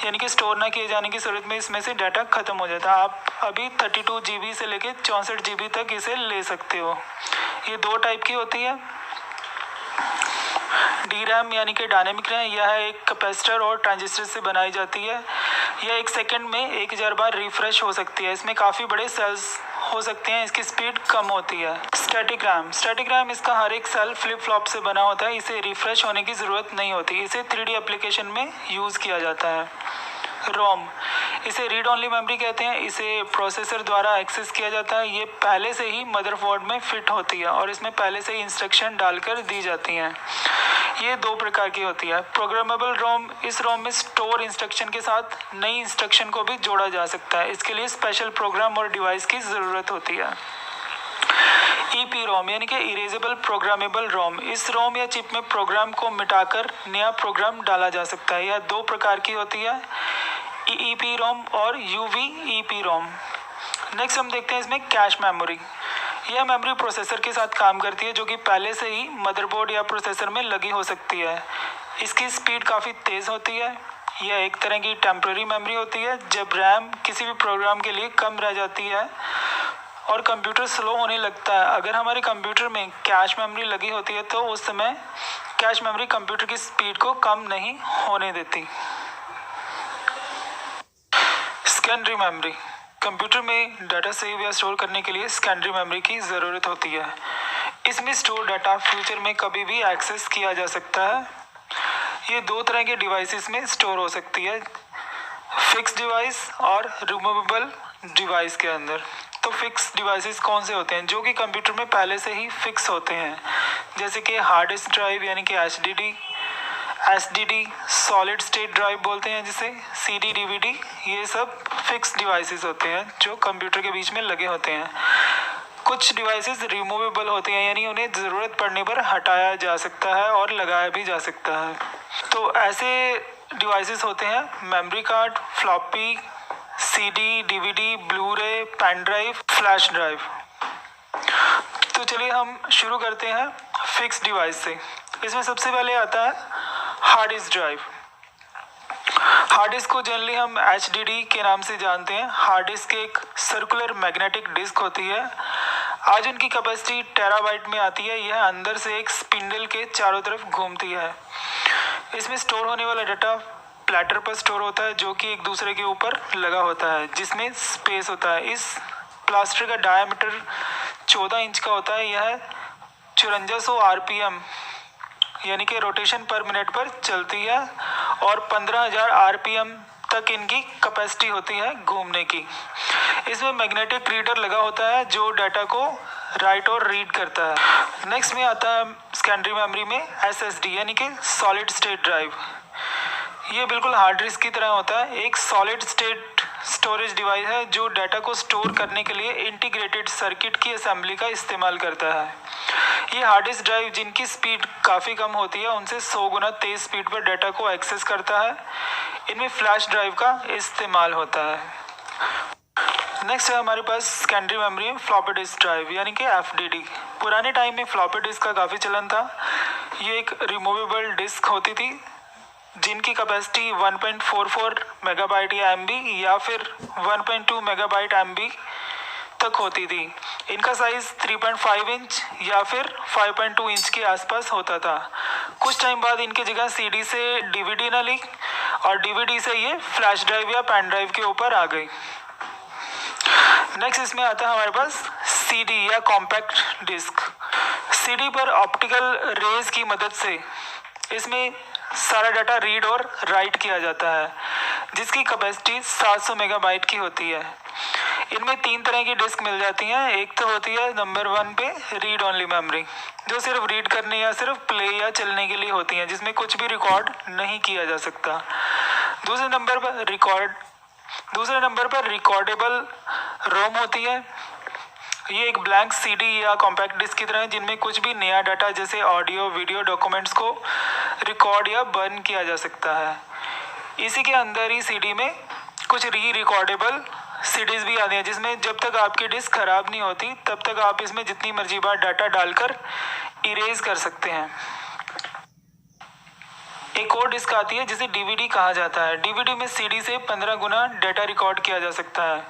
यानी कि स्टोर ना किए जाने की सूरत में इसमें से डाटा ख़त्म हो जाता है। आप अभी 32 GB से लेकर 64 GB तक इसे ले सकते हो। ये दो टाइप की होती है। डी रैम यानी कि डायनेमिक रैम, यह एक कैपेसिटर और ट्रांजिस्टर से बनाई जाती है। यह एक सेकंड में 1000 बार रिफ्रेश हो सकती है। इसमें काफ़ी बड़े सेल्स हो सकते हैं। इसकी स्पीड कम होती है। स्टैटिक रैम इसका हर एक सेल फ्लिप फ्लॉप से बना होता है। इसे रिफ्रेश होने की ज़रूरत नहीं होती। इसे 3D एप्लीकेशन में यूज़ किया जाता है। रोम, इसे रीड ओनली मेमोरी कहते हैं। इसे प्रोसेसर द्वारा एक्सेस किया जाता है। ये पहले से ही मदरबोर्ड में फिट होती है और इसमें पहले से ही इंस्ट्रक्शन डालकर दी जाती हैं। ये दो प्रकार की होती है। प्रोग्रामेबल रोम, इस रोम में स्टोर इंस्ट्रक्शन के साथ नई इंस्ट्रक्शन को भी जोड़ा जा सकता है। इसके लिए स्पेशल प्रोग्राम और डिवाइस की ज़रूरत होती है। ईपी रोम यानी कि इरेजेबल प्रोग्रामेबल रोम, इस रोम या चिप में प्रोग्राम को मिटाकर नया प्रोग्राम डाला जा सकता है। यह दो प्रकार की होती है, ईपी रोम और यूवी रोम। नेक्स्ट हम देखते हैं इसमें कैश मेमोरी। यह मेमोरी प्रोसेसर के साथ काम करती है, जो कि पहले से ही मदरबोर्ड या प्रोसेसर में लगी हो सकती है। इसकी स्पीड काफ़ी तेज़ होती है। यह एक तरह की टेम्परेरी मेमोरी होती है। जब रैम किसी भी प्रोग्राम के लिए कम रह जाती है और कंप्यूटर स्लो होने लगता है, अगर हमारे कंप्यूटर में कैश मेमोरी लगी होती है तो उस समय कैश मेमोरी कंप्यूटर की स्पीड को कम नहीं होने देती। सेकेंडरी मेमोरी, कंप्यूटर में डाटा सेव या स्टोर करने के लिए सेकेंडरी मेमोरी की ज़रूरत होती है। इसमें स्टोर डाटा फ्यूचर में कभी भी एक्सेस किया जा सकता है। ये दो तरह के डिवाइसेस में स्टोर हो सकती है, फिक्स डिवाइस और रिमूवेबल डिवाइस के अंदर। तो फिक्स डिवाइसेस कौन से होते हैं? जो कि कंप्यूटर में पहले से ही फिक्स होते हैं, जैसे कि हार्ड डिस्क ड्राइव यानी कि एसडीडी, सॉलिड स्टेट ड्राइव बोलते हैं जिसे, सीडी, डीवीडी, ये सब फिक्स डिवाइसेस होते हैं जो कंप्यूटर के बीच में लगे होते हैं। कुछ डिवाइसेस रिमूवेबल होते हैं, यानी उन्हें ज़रूरत पड़ने पर हटाया जा सकता है और लगाया भी जा सकता है। तो ऐसे डिवाइसेस होते हैं memory card, floppy, CD, DVD, blue रे, पेन ड्राइव, फ्लैश ड्राइव। तो चलिए हम शुरू करते हैं फिक्स डिवाइस से। इसमें सबसे पहले आता है hard disk drive. Hard disk को जनरली हम एचडीडी के नाम से जानते हैं। हार्ड डिस्क एक सर्कुलर मैग्नेटिक डिस्क होती है। आज उनकी कैपेसिटी टेराबाइट में आती है। यह अंदर से एक स्पिंडल के चारों तरफ घूमती है। इसमें स्टोर होने वाला डाटा प्लेटर पर स्टोर होता है जो कि एक दूसरे के ऊपर लगा होता है, जिसमें स्पेस होता है। इस प्लास्टर का डायमीटर 14 इंच का होता है। यह 5400 RPM यानी कि रोटेशन पर मिनट पर चलती है और 15,000 RPM तक इनकी कैपेसिटी होती है घूमने की। इसमें मैग्नेटिक रीडर लगा होता है जो डाटा को राइट और रीड करता है। नेक्स्ट में आता है सेकेंडरी मेमोरी में SSD यानी कि सॉलिड स्टेट ड्राइव। ये बिल्कुल हार्ड डिस्क की तरह होता है। एक सॉलिड स्टेट स्टोरेज डिवाइस है जो डाटा को स्टोर करने के लिए इंटीग्रेटेड सर्किट की असेंबली का इस्तेमाल करता है। ये हार्ड डिस्क ड्राइव जिनकी स्पीड काफ़ी कम होती है उनसे 100 गुना तेज़ स्पीड पर डाटा को एक्सेस करता है। इनमें फ्लैश ड्राइव का इस्तेमाल होता है। नेक्स्ट है हमारे पास सेकेंडरी मेमोरी में फ्लॉपी डिस्क ड्राइव यानी कि FDD। पुराने टाइम में फ्लॉपी डिस्क का काफ़ी चलन था। ये एक रिमूवेबल डिस्क होती थी जिनकी कैपेसिटी 1.44 मेगाबाइट या MB या फिर 1.2 मेगाबाइट MB तक होती थी। इनका साइज़ 3.5 इंच या फिर 5.2 इंच के आसपास होता था। कुछ टाइम बाद इनकी जगह CD से DVD न ली और DVD से ये फ्लैश ड्राइव या पेन ड्राइव के ऊपर आ गई। नेक्स्ट इसमें आता है हमारे पास CD या कॉम्पैक्ट डिस्क। CD पर ऑप्टिकल रेज की मदद से इसमें सारा डाटा रीड और राइट किया जाता है जिसकी कैपेसिटी 700 मेगाबाइट की होती है। इनमें 3 तरह की डिस्क मिल जाती हैं। एक तो होती है नंबर 1 पे रीड ओनली मेमोरी जो सिर्फ रीड करने या सिर्फ प्ले या चलने के लिए होती हैं, जिसमें कुछ भी रिकॉर्ड नहीं किया जा सकता। दूसरे नंबर पर रिकॉर्डेबल रोम होती है। ये एक ब्लैंक CD या कॉम्पैक्ट डिस्क की तरह है जिनमें कुछ भी नया डाटा जैसे ऑडियो वीडियो डॉक्यूमेंट्स को रिकॉर्ड या बर्न किया जा सकता है। इसी के अंदर ही CD में कुछ रिकॉर्डेबल CDs भी आती हैं जिसमें जब तक आपकी डिस्क ख़राब नहीं होती तब तक आप इसमें जितनी मर्जी बार डाटा डालकर इरेज कर सकते हैं। एक और डिस्क आती है जिसे DVD कहा जाता है। DVD में CD से 15 गुना डाटा रिकॉर्ड किया जा सकता है।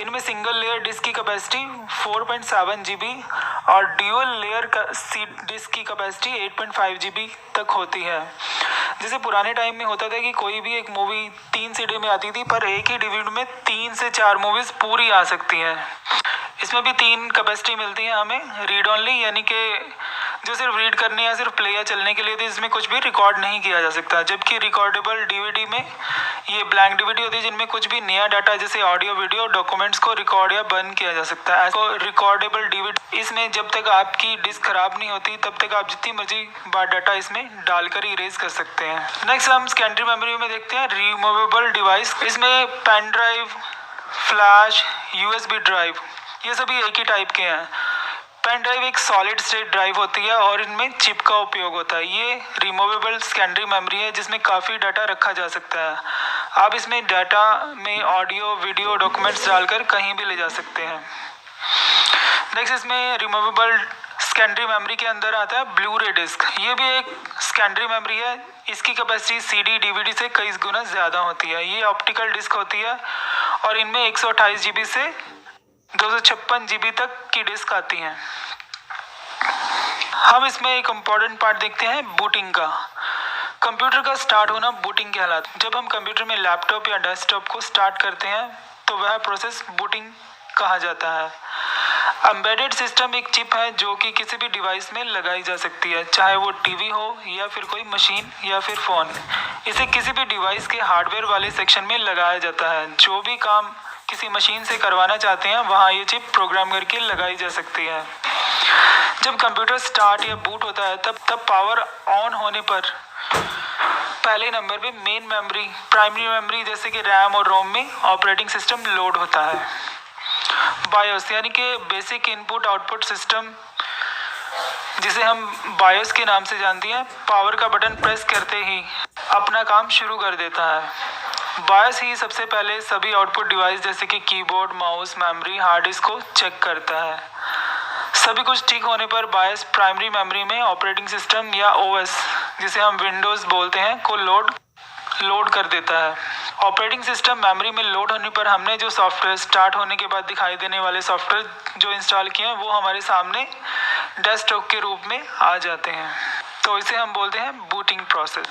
इनमें सिंगल लेयर डिस्क की कैपेसिटी 4.7 GB और ड्यूअल लेयर डिस्क की कैपेसिटी 8.5 GB तक होती है। जैसे पुराने टाइम में होता था कि कोई भी एक मूवी 3 CD में आती थी, पर एक ही DVD में 3 से 4 मूवीज़ पूरी आ सकती हैं। इसमें भी 3 कैपेसिटी मिलती है हमें, रीड ओनली यानी कि जो सिर्फ रीड करने या सिर्फ प्ले या चलने के लिए थी, इसमें कुछ भी रिकॉर्ड नहीं किया जा सकता। जबकि रिकॉर्डेबल DVD में ये ब्लैंक DVD होती है जिनमें कुछ भी नया डाटा जैसे ऑडियो वीडियो डॉक्यूमेंट्स को रिकॉर्ड या बर्न किया जा सकता है। तो रिकॉर्डेबल DVD इसमें जब तक आपकी डिस्क खराब नहीं होती तब तक आप जितनी मर्जी बार डाटा इसमें डालकर इरेज कर सकते हैं। नेक्स्ट हम सेकेंडरी मेमोरी में देखते हैं रिमूवेबल डिवाइस। इसमें pen drive, flash, USB drive ये सभी एक ही टाइप के हैं। पेन ड्राइव एक सॉलिड स्टेट ड्राइव होती है और इनमें चिप का उपयोग होता है। ये रिमूवेबल सेकेंडरी मेमोरी है जिसमें काफ़ी डाटा रखा जा सकता है। आप इसमें डाटा में ऑडियो वीडियो डॉक्यूमेंट्स डालकर कहीं भी ले जा सकते हैं। नेक्स्ट इसमें रिमूवेबल सेकेंडरी मेमोरी के अंदर आता है ब्लू रे डिस्क। ये भी एक सेकेंडरी मेमोरी है। इसकी कैपेसिटी CD DVD से कई गुना ज़्यादा होती है। ये ऑप्टिकल डिस्क होती है और इनमें 128 GB से 256 GB तक की डिस्क आती हैं। हम इसमें एक इम्पॉर्टेंट पार्ट देखते हैं बूटिंग का। कंप्यूटर का स्टार्ट होना बूटिंग के हालात। जब हम कंप्यूटर में लैपटॉप या डेस्कटॉप को स्टार्ट करते हैं तो वह प्रोसेस बूटिंग कहा जाता है। एम्बेडेड सिस्टम एक चिप है जो कि किसी भी डिवाइस में लगाई जा सकती है, चाहे वो TV हो या फिर कोई मशीन या फिर फ़ोन। इसे किसी भी डिवाइस के हार्डवेयर वाले सेक्शन में लगाया जाता है। जो भी काम किसी मशीन से करवाना चाहते हैं वहाँ ये चिप प्रोग्राम करके लगाई जा सकती है। जब कंप्यूटर स्टार्ट या बूट होता है तब पावर ऑन होने पर पहले नंबर पे मेन मेमोरी, प्राइमरी मेमोरी जैसे कि रैम और रोम में ऑपरेटिंग सिस्टम लोड होता है। बायोस यानी कि बेसिक इनपुट आउटपुट सिस्टम जिसे हम बायोस के नाम से जानते हैं, पावर का बटन प्रेस करते ही अपना काम शुरू कर देता है। बायोस ही सबसे पहले सभी आउटपुट डिवाइस जैसे कि keyboard, mouse, memory, hard disk को चेक करता है। सभी कुछ ठीक होने पर बायोस प्राइमरी मेमोरी में ऑपरेटिंग सिस्टम या OS जिसे हम विंडोज़ बोलते हैं को लोड कर देता है। ऑपरेटिंग सिस्टम मेमोरी में लोड होने पर हमने जो सॉफ्टवेयर स्टार्ट होने के बाद दिखाई देने वाले सॉफ्टवेयर जो इंस्टॉल किए हैं वो हमारे सामने डेस्कटॉप के रूप में आ जाते हैं। तो इसे हम बोलते हैं बूटिंग प्रोसेस।